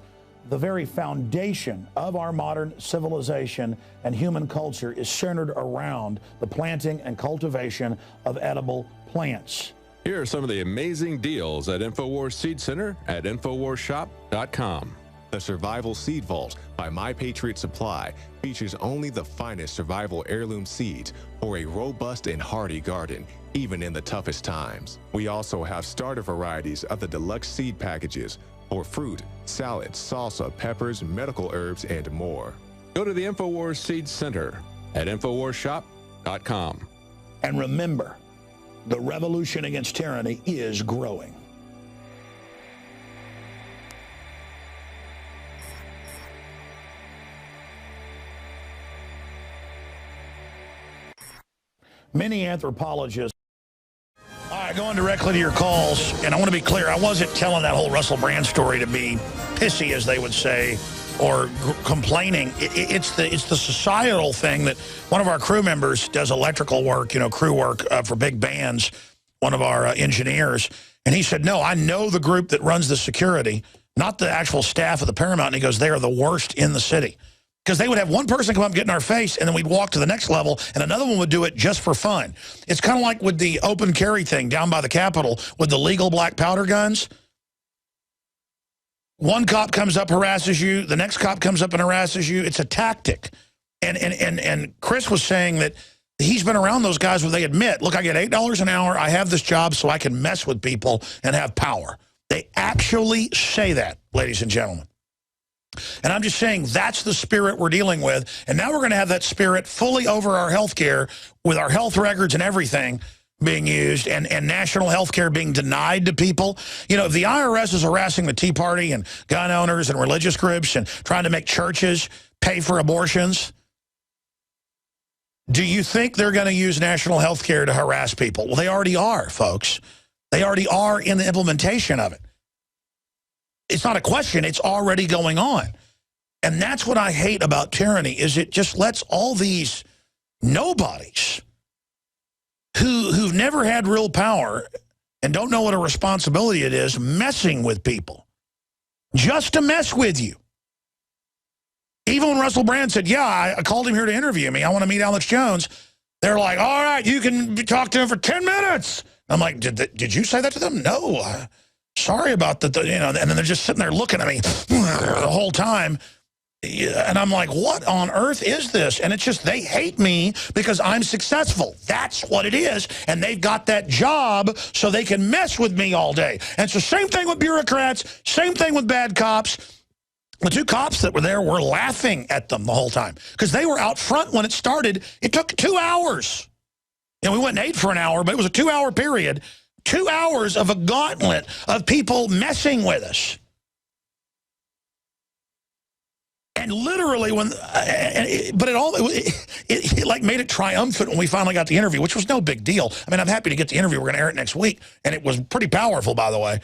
The very foundation of our modern civilization and human culture is centered around the planting and cultivation of edible plants. Here are some of the amazing deals at InfoWars Seed Center at InfoWarsShop.com. The Survival Seed Vault by My Patriot Supply features only the finest survival heirloom seeds for a robust and hardy garden, even in the toughest times. We also have starter varieties of the deluxe seed packages for fruit, salad, salsa, peppers, medical herbs, and more. Go to the InfoWars Seed Center at InfoWarsShop.com. And remember, the revolution against tyranny is growing. Many anthropologists. All right, going directly to your calls, and I want to be clear, I wasn't telling that whole Russell Brand story to be pissy, as they would say, or complaining. It's the societal thing that one of our crew members does electrical work, crew work for big bands, one of our engineers, and he said, no, I know the group that runs the security, not the actual staff of the Paramount, and he goes, they are the worst in the city. Because they would have one person come up and get in our face, and then we'd walk to the next level, and another one would do it just for fun. It's kind of like with the open carry thing down by the Capitol with the legal black powder guns. One cop comes up, harasses you. The next cop comes up and harasses you. It's a tactic. And Chris was saying that he's been around those guys where they admit, look, I get $8 an hour. I have this job so I can mess with people and have power. They actually say that, ladies and gentlemen. And I'm just saying that's the spirit we're dealing with. And now we're going to have that spirit fully over our health care with our health records and everything being used and national health care being denied to people. If the IRS is harassing the Tea Party and gun owners and religious groups and trying to make churches pay for abortions, do you think they're going to use national health care to harass people? Well, they already are, folks. They already are in the implementation of it. It's not a question. It's already going on. And that's what I hate about tyranny, is it just lets all these nobodies who've never had real power and don't know what a responsibility it is messing with people just to mess with you. Even when Russell Brand said, yeah, I called him here to interview me. I want to meet Alex Jones. They're like, all right, you can talk to him for 10 minutes. I'm like, did you say that to them? No. Sorry about that, and then they're just sitting there looking at me the whole time. And I'm like, what on earth is this? And it's just they hate me because I'm successful. That's what it is. And they've got that job so they can mess with me all day. And it's the same thing with bureaucrats, same thing with bad cops. The two cops that were there were laughing at them the whole time because they were out front when it started. It took 2 hours. We went and ate for an hour, but it was a 2-hour period. 2 hours of a gauntlet of people messing with us. And literally but it like made it triumphant when we finally got the interview, which was no big deal. I mean, I'm happy to get the interview. We're going to air it next week. And it was pretty powerful, by the way,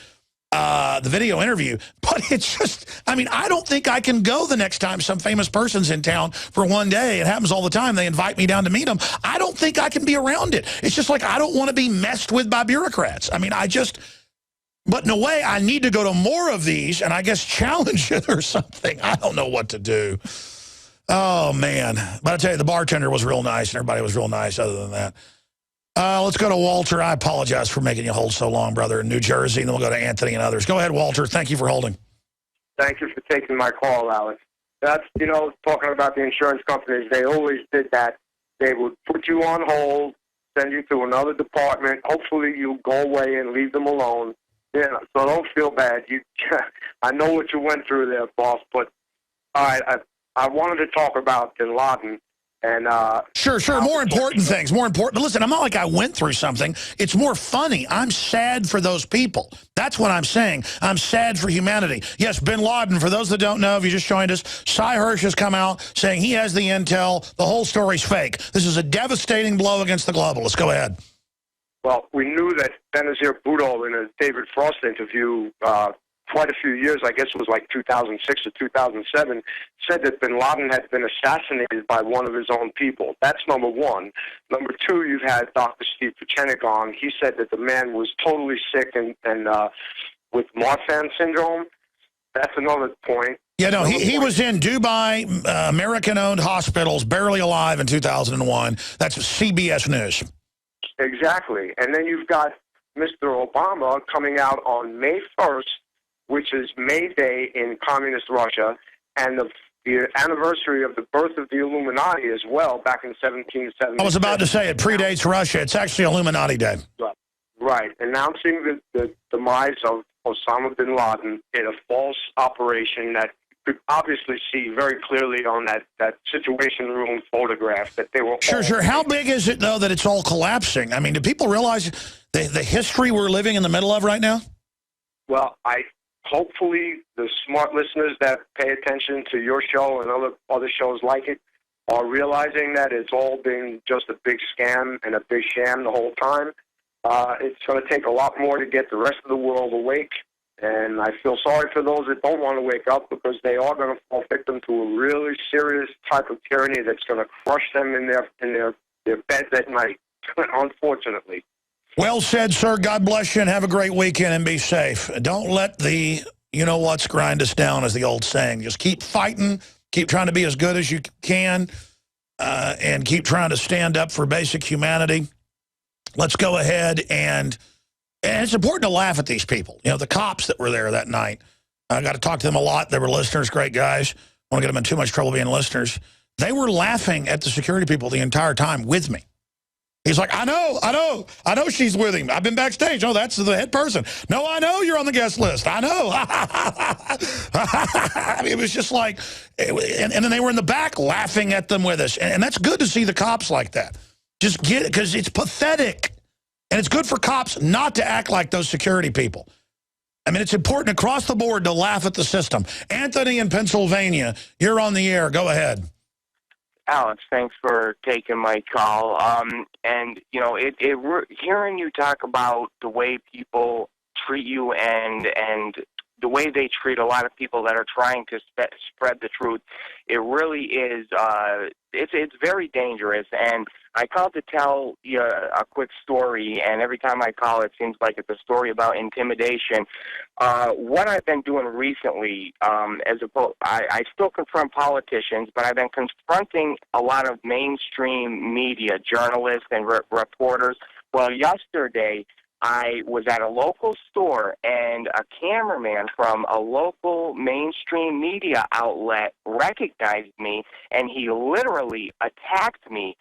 the video interview. But it's just, I mean, I don't think I can go the next time some famous person's in town for one day. It happens all the time. They invite me down to meet them. I don't think I can be around it. It's just like I don't want to be messed with by bureaucrats. I mean, but in a way, I need to go to more of these and I guess challenge it or something. I don't know what to do. Oh, man. But I tell you, the bartender was real nice and everybody was real nice other than that. Let's go to Walter. I apologize for making you hold so long, brother, in New Jersey. And then we'll go to Anthony and others. Go ahead, Walter. Thank you for holding. Thank you for taking my call, Alex. That's, talking about the insurance companies, they always did that. They would put you on hold, send you to another department. Hopefully you go away and leave them alone. So don't feel bad. I know what you went through there, boss, but All right, I wanted to talk about Bin Laden. And, sure. More important things. More important. But listen, I'm not like I went through something. It's more funny. I'm sad for those people. That's what I'm saying. I'm sad for humanity. Yes, Bin Laden, for those that don't know, if you just joined us, Cy Hirsch has come out saying he has the intel. The whole story's fake. This is a devastating blow against the globalists. Go ahead. Well, we knew that Benazir Bhutto, in a David Frost interview quite a few years, I guess it was like 2006 or 2007, said that Bin Laden had been assassinated by one of his own people. That's number one. Number two, you've had Dr. Steve Pachenik on. He said that the man was totally sick and with Marfan syndrome. That's another point. Yeah, no, he was in Dubai, American-owned hospitals, barely alive in 2001. That's CBS News. Exactly. And then you've got Mr. Obama coming out on May 1st, which is May Day in Communist Russia, and the anniversary of the birth of the Illuminati as well, back in 1770. I was about to say, it predates Russia. It's actually Illuminati Day. Right. Announcing the demise of Osama bin Laden in a false operation that you could obviously see very clearly on that Situation Room photograph that they were... Sure. How big is it, though, that it's all collapsing? I mean, do people realize the history we're living in the middle of right now? Well, hopefully the smart listeners that pay attention to your show and other shows like it are realizing that it's all been just a big scam and a big sham the whole time. It's going to take a lot more to get the rest of the world awake, and I feel sorry for those that don't want to wake up, because they are going to fall victim to a really serious type of tyranny that's going to crush them in their beds at night, unfortunately. Well said, sir. God bless you, and have a great weekend, and be safe. Don't let the you-know-what's grind us down, as the old saying. Just keep fighting, keep trying to be as good as you can, and keep trying to stand up for basic humanity. Let's go ahead, and it's important to laugh at these people. You know, the cops that were there that night. I got to talk to them a lot. They were listeners, great guys. I don't want to get them in too much trouble being listeners. They were laughing at the security people the entire time with me. He's like, I know she's with him. I've been backstage. Oh, that's the head person. No, I know you're on the guest list. I know. I mean, it was just like, and then they were in the back laughing at them with us. And that's good to see the cops like that. Just get it, because it's pathetic. And it's good for cops not to act like those security people. I mean, it's important across the board to laugh at the system. Anthony in Pennsylvania, you're on the air. Go ahead. Alex, thanks for taking my call. And you know, hearing you talk about the way people treat you and the way they treat a lot of people that are trying to spread the truth, it really is. It's very dangerous. And I called to tell you a quick story, and every time I call, it seems like it's a story about intimidation. What I've been doing recently, I still confront politicians, but I've been confronting a lot of mainstream media, journalists and reporters. Well, yesterday, I was at a local store, and a cameraman from a local mainstream media outlet recognized me, and he literally attacked me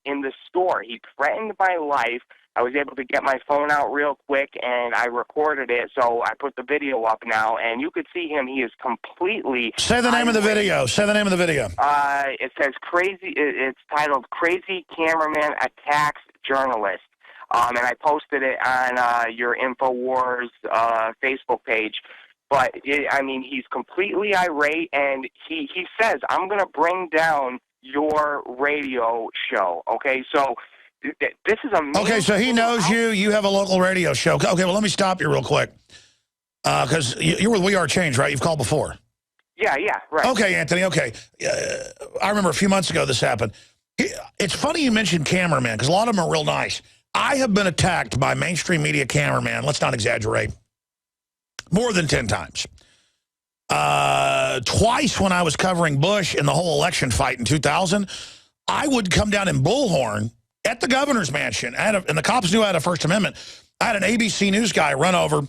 in the store. He threatened my life. I was able to get my phone out real quick, and I recorded it, so I put the video up now, and you could see him. He is completely... Say the name of the video. Say the name of the video. It says Crazy... It's titled Crazy Cameraman Attacks Journalist. And I posted it on your InfoWars Facebook page. But, I mean, he's completely irate, and he says, I'm going to bring down your radio show. Okay, so this is a... Okay, so he knows you. You have a local radio show. Okay, well, let me stop you real quick. Because you're with We Are Change, right? You've called before. Yeah, right. Okay, Anthony, okay. I remember a few months ago this happened. It's funny you mentioned cameraman, because a lot of them are real nice. I have been attacked by mainstream media cameraman, let's not exaggerate, more than 10 times. Twice when I was covering Bush in the whole election fight in 2000, I would come down in Bullhorn at the governor's mansion, and the cops knew I had a First Amendment. I had an ABC News guy run over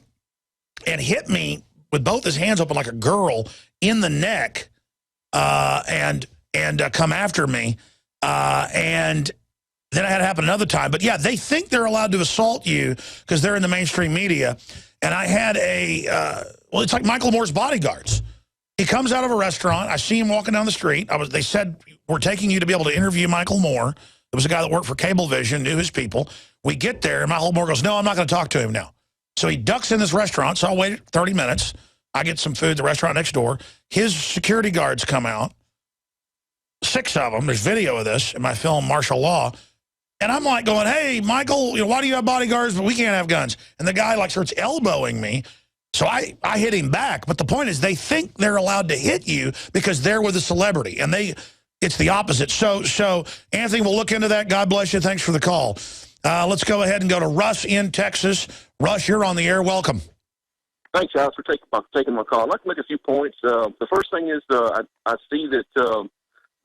and hit me with both his hands open like a girl in the neck and come after me. And then I had it happen another time. But, yeah, they think they're allowed to assault you because they're in the mainstream media. And I had well, it's like Michael Moore's bodyguards. He comes out of a restaurant. I see him walking down the street. They said, we're taking you to be able to interview Michael Moore. It was a guy that worked for Cablevision, knew his people. We get there, and Michael Moore goes, no, I'm not going to talk to him now. So he ducks in this restaurant, so I'll wait 30 minutes. I get some food at the restaurant next door. His security guards come out, 6 of them. There's video of this in my film, Martial Law. And I'm like going, hey, Michael, why do you have bodyguards, but we can't have guns? And the guy like starts elbowing me. So I hit him back. But the point is they think they're allowed to hit you because they're with a celebrity. And it's the opposite. So Anthony, we'll look into that. God bless you. Thanks for the call. Let's go ahead and go to Russ in Texas. Russ, you're on the air. Welcome. Thanks, Alex, for taking my call. I'd like to make a few points. The first thing is I see that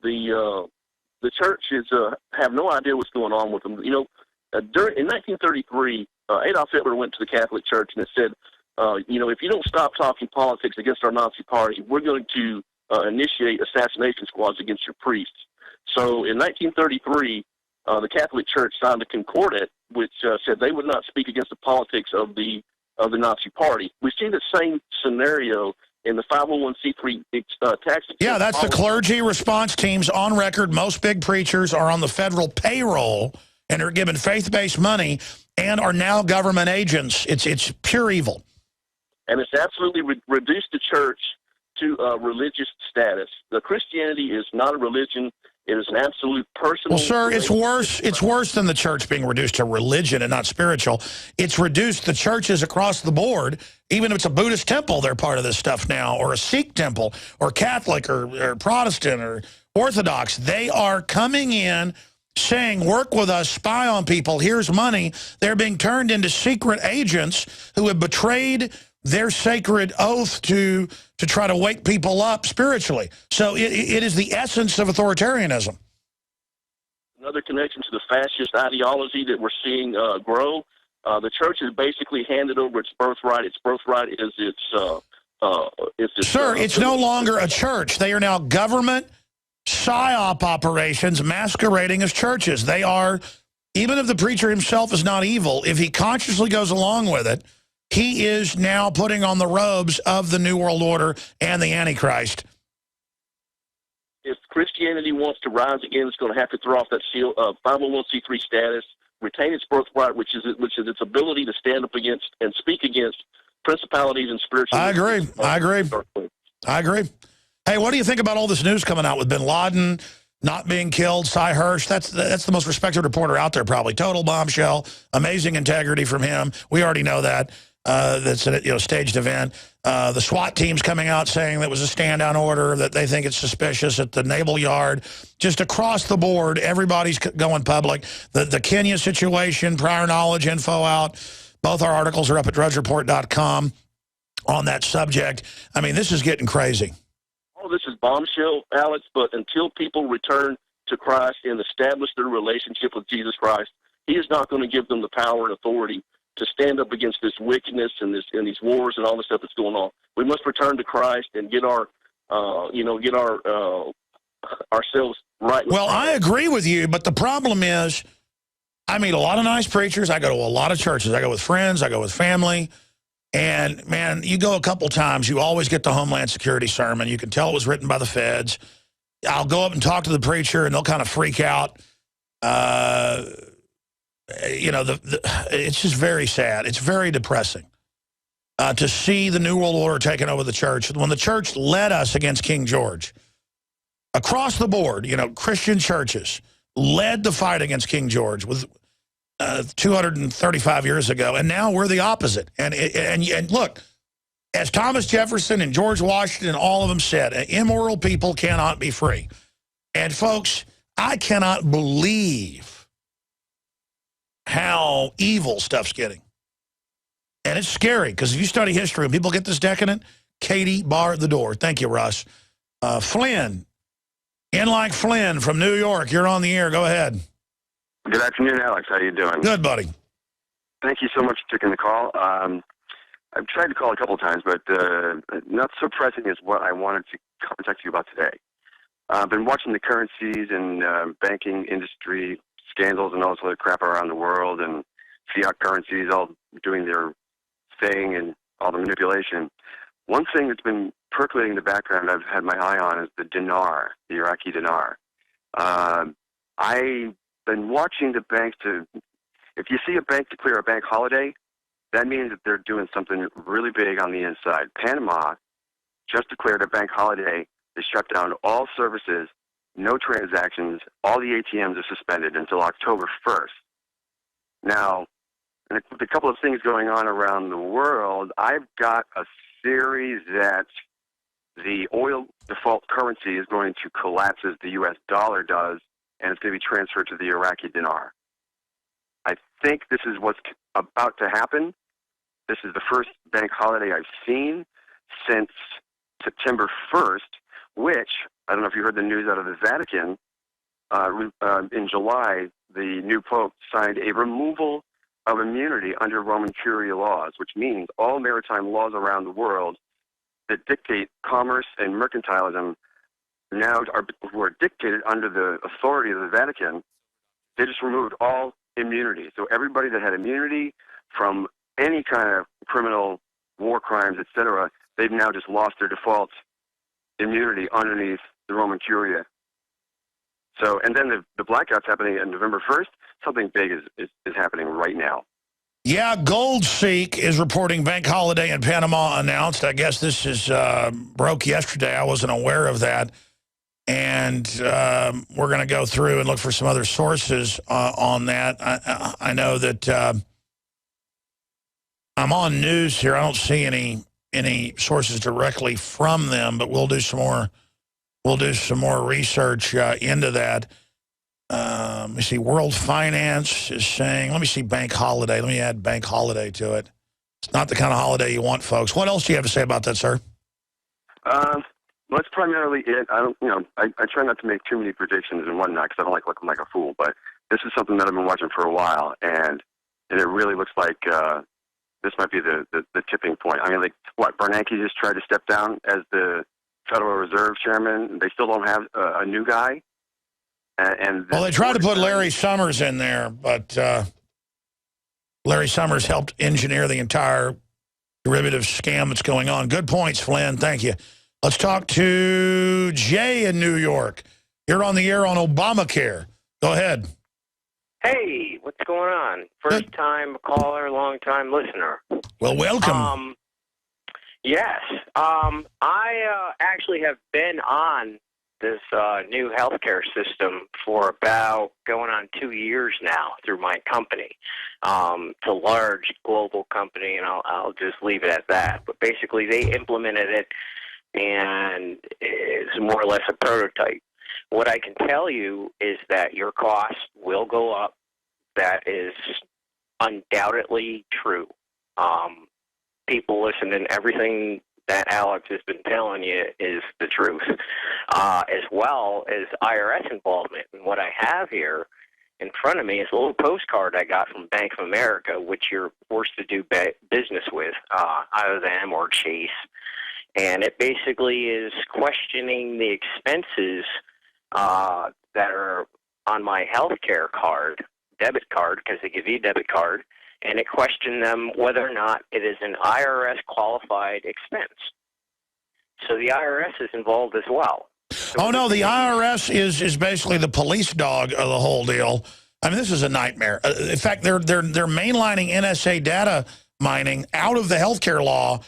the churches have no idea what's going on with them. In 1933, Adolf Hitler went to the Catholic Church and it said, if you don't stop talking politics against our Nazi party, we're going to initiate assassination squads against your priests. So in 1933, the Catholic Church signed a concordat which said they would not speak against the politics of the Nazi party. We see the same scenario in the 501c3 tax. Yeah, that's the clergy response teams on record. Most big preachers are on the federal payroll and are given faith-based money and are now government agents. It's pure evil. And it's absolutely reduced the church to religious status. The Christianity is not a religion. It is an absolute personal... Well, sir, it's worse. It's worse than the church being reduced to religion and not spiritual. It's reduced the churches across the board. Even if it's a Buddhist temple, they're part of this stuff now, or a Sikh temple, or Catholic, or Protestant, or Orthodox. They are coming in saying, work with us, spy on people, here's money. They're being turned into secret agents who have betrayed their sacred oath to try to wake people up spiritually. So it is the essence of authoritarianism. Another connection to the fascist ideology that we're seeing grow. The church has basically handed over its birthright. Its birthright is its... Sir, it's no longer a church. They are now government psyop operations masquerading as churches. They are, even if the preacher himself is not evil, if he consciously goes along with it, he is now putting on the robes of the New World Order and the Antichrist. If Christianity wants to rise again, it's going to have to throw off that 501c3 status, retain its birthright, which is its ability to stand up against and speak against principalities and spiritual... I agree. Hey, what do you think about all this news coming out with bin Laden not being killed, Cy Hirsch? That's the most respected reporter out there, probably. Total bombshell, amazing integrity from him. We already know that. That's a staged event. The SWAT team's coming out saying that was a stand-down order, that they think it's suspicious at the Naval Yard. Just across the board, everybody's going public. The Kenya situation, prior knowledge info out. Both our articles are up at drudgereport.com on that subject. I mean, this is getting crazy. All this is bombshell, Alex, but until people return to Christ and establish their relationship with Jesus Christ, he is not going to give them the power and authority to stand up against this wickedness and these wars and all this stuff that's going on. We must return to Christ and get ourselves right. Well, I agree with you, but the problem is, I meet a lot of nice preachers. I go to a lot of churches. I go with friends. I go with family. And, man, you go a couple times, you always get the Homeland Security sermon. You can tell it was written by the feds. I'll go up and talk to the preacher, and they'll kind of freak out. It's just very sad. It's very depressing to see the New World Order taking over the church. When the church led us against King George, across the board, Christian churches led the fight against King George with 235 years ago, and now we're the opposite. And look, as Thomas Jefferson and George Washington and all of them said, immoral people cannot be free. And folks, I cannot believe how evil stuff's getting. And it's scary, because if you study history, when people get this decadent, Katie, bar at the door. Thank you, Russ. Flynn, in like Flynn from New York, you're on the air. Go ahead. Good afternoon, Alex. How you doing? Good, buddy. Thank you so much for taking the call. I've tried to call a couple of times, but not so pressing as what I wanted to contact you about today. I've been watching the currencies and banking industry scandals and all this other crap around the world, and fiat currencies all doing their thing and all the manipulation. One thing that's been percolating in the background I've had my eye on is the dinar, the Iraqi dinar. I've been watching the banks if you see a bank declare a bank holiday, that means that they're doing something really big on the inside. Panama just declared a bank holiday. They shut down all services, no transactions, all the ATMs are suspended until October 1st. Now, with a couple of things going on around the world, I've got a theory that the oil default currency is going to collapse as the U.S. dollar does, and it's going to be transferred to the Iraqi dinar. I think this is what's about to happen. This is the first bank holiday I've seen since September 1st, which, I don't know if you heard the news out of the Vatican, in July, the new Pope signed a removal of immunity under Roman Curia laws, which means all maritime laws around the world that dictate commerce and mercantilism who are dictated under the authority of the Vatican, they just removed all immunity. So everybody that had immunity from any kind of criminal war crimes, etc., they've now just lost their default immunity underneath the Roman Curia. So, and then the blackout's happening on November 1st. Something big is happening right now. Yeah, Goldseek is reporting bank holiday in Panama announced. I guess this is broke yesterday. I wasn't aware of that. And we're going to go through and look for some other sources on that. I know that I'm on news here. I don't see any sources directly from them, but we'll do some more. We'll do some more research into that. Let me see. World Finance is saying, let me see bank holiday. Let me add bank holiday to it. It's not the kind of holiday you want, folks. What else do you have to say about that, sir? Well, that's primarily it. I try not to make too many predictions and whatnot because I don't like looking like a fool. But this is something that I've been watching for a while, and it really looks like this might be the tipping point. I mean, like what Bernanke just tried to step down as the Federal Reserve chairman. They still don't have a new guy. Well, they tried to put Larry Summers in there, but Larry Summers helped engineer the entire derivative scam that's going on. Good points, Flynn. Thank you. Let's talk to Jay in New York. You're on the air on Obamacare. Go ahead. Hey, what's going on? First-time caller, long-time listener. Well, welcome. Yes. I actually have been on this new healthcare system for about going on 2 years now through my company. It's a large global company, and I'll just leave it at that. But basically, they implemented it, and it's more or less a prototype. What I can tell you is that your costs will go up. That is undoubtedly true. People listening, everything that Alex has been telling you is the truth, as well as IRS involvement. And what I have here in front of me is a little postcard I got from Bank of America, which you're forced to do business with, either them or Chase. And it basically is questioning the expenses that are on my healthcare card, debit card, because they give you a debit card, and it questioned them whether or not it is an IRS-qualified expense. So the IRS is involved as well. So oh, no, the IRS is basically the police dog of the whole deal. I mean, this is a nightmare. In fact, they're mainlining NSA data mining out of the healthcare law,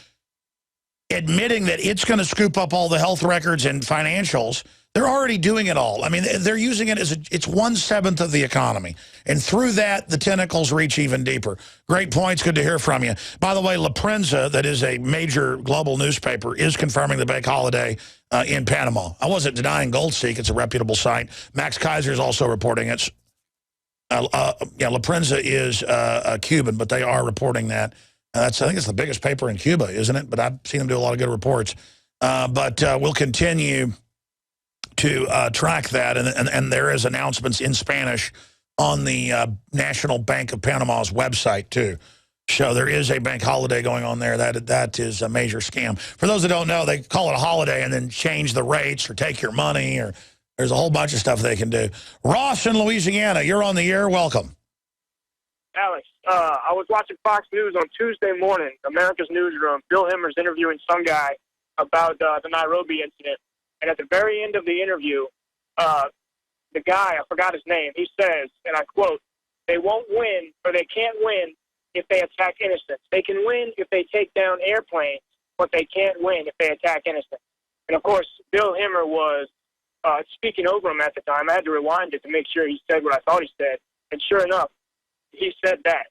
admitting that it's going to scoop up all the health records and financials. They're already doing it all. I mean, they're using it as it's 1/7 of the economy. And through that, the tentacles reach even deeper. Great points. Good to hear from you. By the way, La Prensa, that is a major global newspaper, is confirming the bank holiday in Panama. I wasn't denying Goldseek. It's a reputable site. Max Kaiser is also reporting it. La Prensa is Cuban, but they are reporting that. I think it's the biggest paper in Cuba, isn't it? But I've seen them do a lot of good reports. But we'll continue to track that, and there is announcements in Spanish on the National Bank of Panama's website, too. So there is a bank holiday going on there. That is a major scam. For those that don't know, they call it a holiday and then change the rates or take your money, or there's a whole bunch of stuff they can do. Ross in Louisiana, you're on the air. Welcome. Alex, I was watching Fox News on Tuesday morning, America's Newsroom. Bill Hemmer's interviewing some guy, about the Nairobi incident. And at the very end of the interview, the guy, I forgot his name, he says, and I quote, "They won't win, or they can't win if they attack innocents. They can win if they take down airplanes, but they can't win if they attack innocents." And, of course, Bill Hemmer was speaking over him at the time. I had to rewind it to make sure he said what I thought he said. And sure enough, he said that.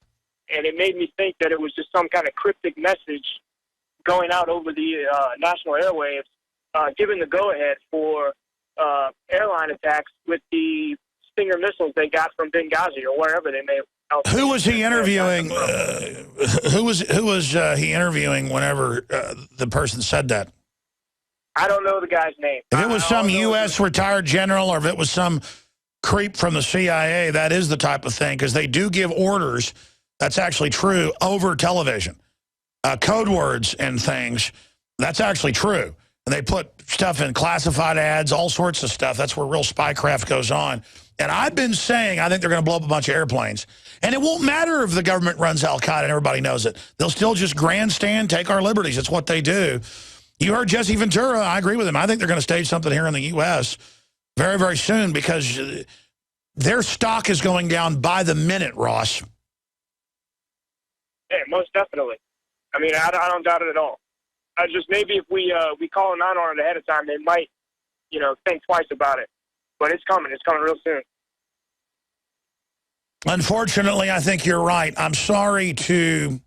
And it made me think that it was just some kind of cryptic message going out over the national airwaves, giving the go-ahead for airline attacks with the Stinger missiles they got from Benghazi or wherever they may have. Who was he interviewing? Who was he interviewing whenever the person said that? I don't know the guy's name. If it was some U.S. retired general or if it was some creep from the CIA, that is the type of thing, because they do give orders, that's actually true, over television. Code words and things, that's actually true. And they put stuff in classified ads, all sorts of stuff. That's where real spycraft goes on. And I've been saying I think they're going to blow up a bunch of airplanes. And it won't matter if the government runs al-Qaeda and everybody knows it. They'll still just grandstand, take our liberties. It's what they do. You heard Jesse Ventura. I agree with him. I think they're going to stage something here in the U.S. very, very soon because their stock is going down by the minute, Ross. Yeah, most definitely. I mean, I don't doubt it at all. I just maybe if we call them out on it ahead of time, they might, think twice about it. But it's coming. It's coming real soon. Unfortunately, I think you're right. I'm sorry to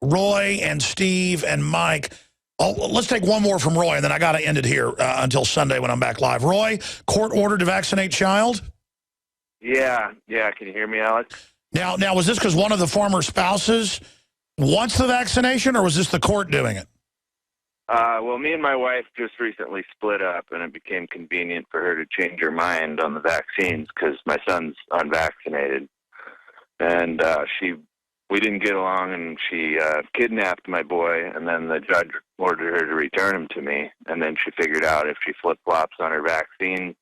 Roy and Steve and Mike. Oh, let's take one more from Roy, and then I got to end it here until Sunday when I'm back live. Roy, court ordered to vaccinate child? Yeah. Can you hear me, Alex? Now, was this because one of the former spouses wants the vaccination, or was this the court doing it? Well, me and my wife just recently split up, and it became convenient for her to change her mind on the vaccines because my son's unvaccinated. And we didn't get along, and she kidnapped my boy, and then the judge ordered her to return him to me. And then she figured out if she flip-flops on her vaccine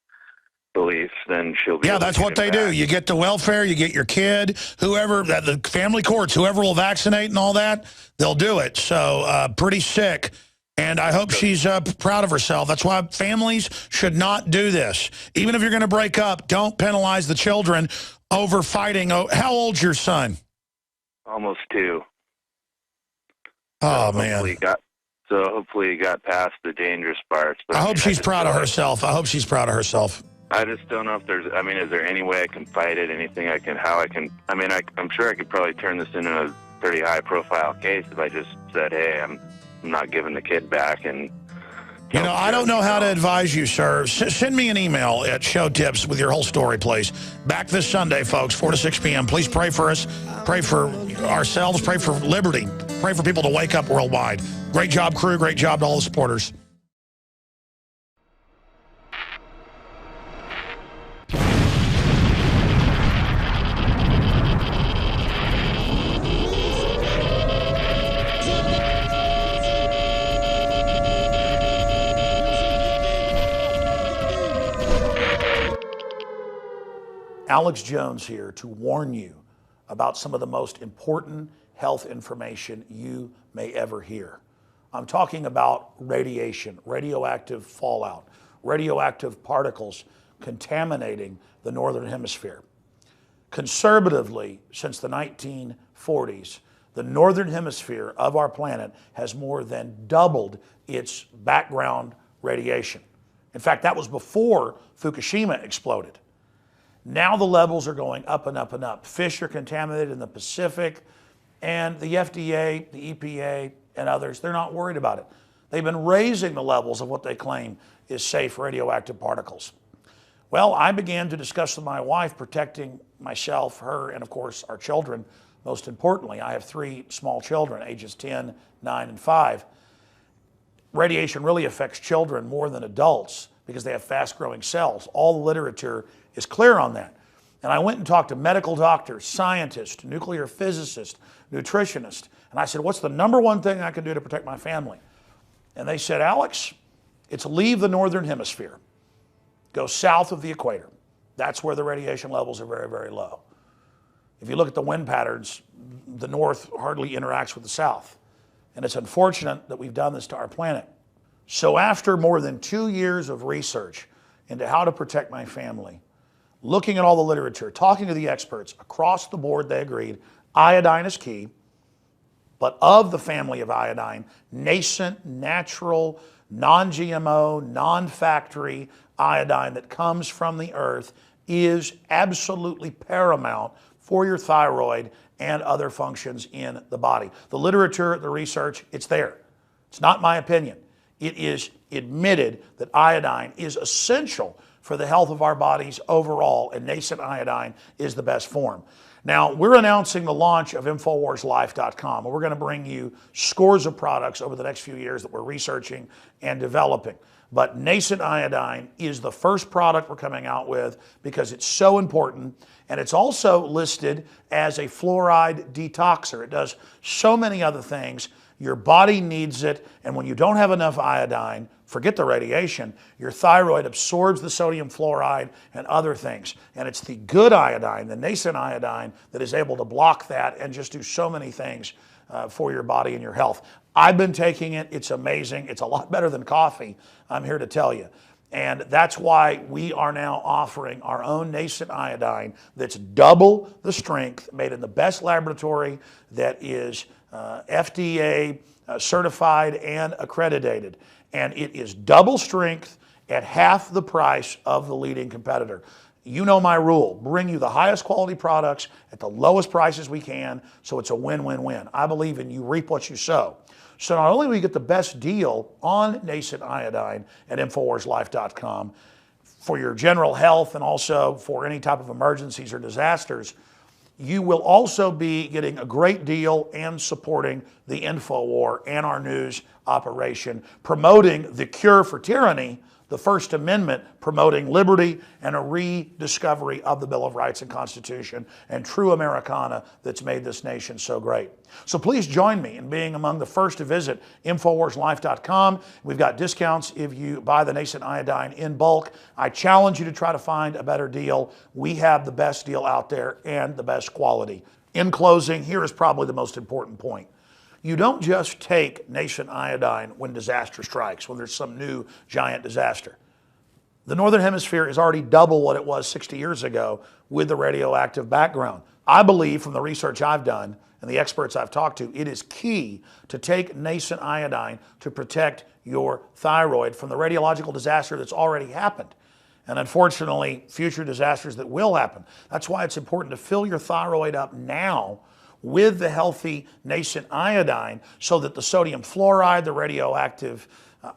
beliefs, then she'll be... Yeah, that's what they do. You get the welfare, you get your kid, whoever, the family courts, whoever will vaccinate and all that, they'll do it. So pretty sick. And I hope she's proud of herself. That's why families should not do this. Even if you're going to break up, don't penalize the children over fighting. Oh, how old's your son? Almost 2. Oh, man. Hopefully he got past the dangerous parts. But I hope she's proud of herself. I hope she's proud of herself. I just don't know if is there any way I can fight it, I'm sure I could probably turn this into a pretty high-profile case if I just said, hey, I'm not giving the kid back. And I don't know how to advise you, sir. Send me an email at Show Tips with your whole story, please. Back this Sunday, folks, 4 to 6 p.m. Please pray for us. Pray for ourselves. Pray for liberty. Pray for people to wake up worldwide. Great job, crew. Great job to all the supporters. Alex Jones here to warn you about some of the most important health information you may ever hear. I'm talking about radiation, radioactive fallout, radioactive particles contaminating the Northern Hemisphere. Conservatively, since the 1940s, the Northern Hemisphere of our planet has more than doubled its background radiation. In fact, that was before Fukushima exploded. Now the levels are going up and up and up. Fish are contaminated in the Pacific, and the FDA, the EPA, and others, they're not worried about it. They've been raising the levels of what they claim is safe radioactive particles. Well, I began to discuss with my wife protecting myself, her, and of course our children. Most importantly, I have 3 small children, ages 10, 9, and 5. Radiation really affects children more than adults because they have fast-growing cells. All the literature is clear on that. And I went and talked to medical doctors, scientists, nuclear physicists, nutritionists, and I said, what's the #1 thing I can do to protect my family? And they said, Alex, it's leave the Northern Hemisphere. Go south of the equator. That's where the radiation levels are very, very low. If you look at the wind patterns, the north hardly interacts with the south. And it's unfortunate that we've done this to our planet. So after more than 2 years of research into how to protect my family, looking at all the literature, talking to the experts, across the board they agreed iodine is key, but of the family of iodine, nascent, natural, non-GMO, non-factory iodine that comes from the earth is absolutely paramount for your thyroid and other functions in the body. The literature, the research, it's there. It's not my opinion. It is admitted that iodine is essential for the health of our bodies overall, and nascent iodine is the best form. Now, we're announcing the launch of InfoWarsLife.com, and we're going to bring you scores of products over the next few years that we're researching and developing. But nascent iodine is the first product we're coming out with because it's so important, and it's also listed as a fluoride detoxer. It does so many other things. Your body needs it, and when you don't have enough iodine, forget the radiation, your thyroid absorbs the sodium fluoride and other things. And it's the good iodine, the nascent iodine, that is able to block that and just do so many things for your body and your health. I've been taking it. It's amazing. It's a lot better than coffee, I'm here to tell you. And that's why we are now offering our own nascent iodine that's double the strength, made in the best laboratory that is FDA certified and accredited. And it is double strength at half the price of the leading competitor. You know my rule, bring you the highest quality products at the lowest prices we can, so it's a win-win-win. I believe in you reap what you sow. So not only will you get the best deal on nascent iodine at InfoWarsLife.com for your general health and also for any type of emergencies or disasters, you will also be getting a great deal and supporting the InfoWar and our news operation, promoting the cure for tyranny, the First Amendment, promoting liberty and a rediscovery of the Bill of Rights and Constitution and true Americana that's made this nation so great. So please join me in being among the first to visit InfoWarsLife.com. We've got discounts if you buy the nascent iodine in bulk. I challenge you to try to find a better deal. We have the best deal out there and the best quality. In closing, here is probably the most important point. You don't just take nascent iodine when disaster strikes, when there's some new giant disaster. The Northern Hemisphere is already double what it was 60 years ago with the radioactive background. I believe from the research I've done and the experts I've talked to, it is key to take nascent iodine to protect your thyroid from the radiological disaster that's already happened. And unfortunately, future disasters that will happen. That's why it's important to fill your thyroid up now with the healthy nascent iodine so that the sodium fluoride, the radioactive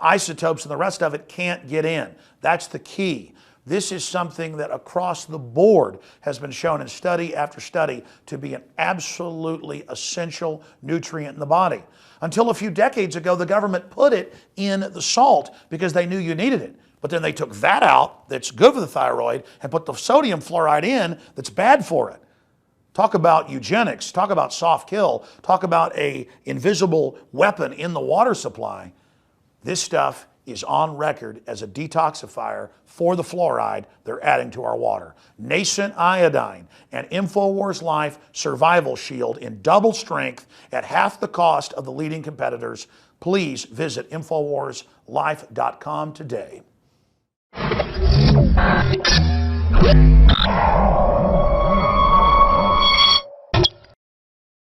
isotopes, and the rest of it can't get in. That's the key. This is something that across the board has been shown in study after study to be an absolutely essential nutrient in the body. Until a few decades ago, the government put it in the salt because they knew you needed it. But then they took that out, that's good for the thyroid, and put the sodium fluoride in that's bad for it. Talk about eugenics, talk about soft kill, talk about an invisible weapon in the water supply. This stuff is on record as a detoxifier for the fluoride they're adding to our water. Nascent iodine and InfoWars Life Survival Shield in double strength at half the cost of the leading competitors. Please visit InfoWarsLife.com today.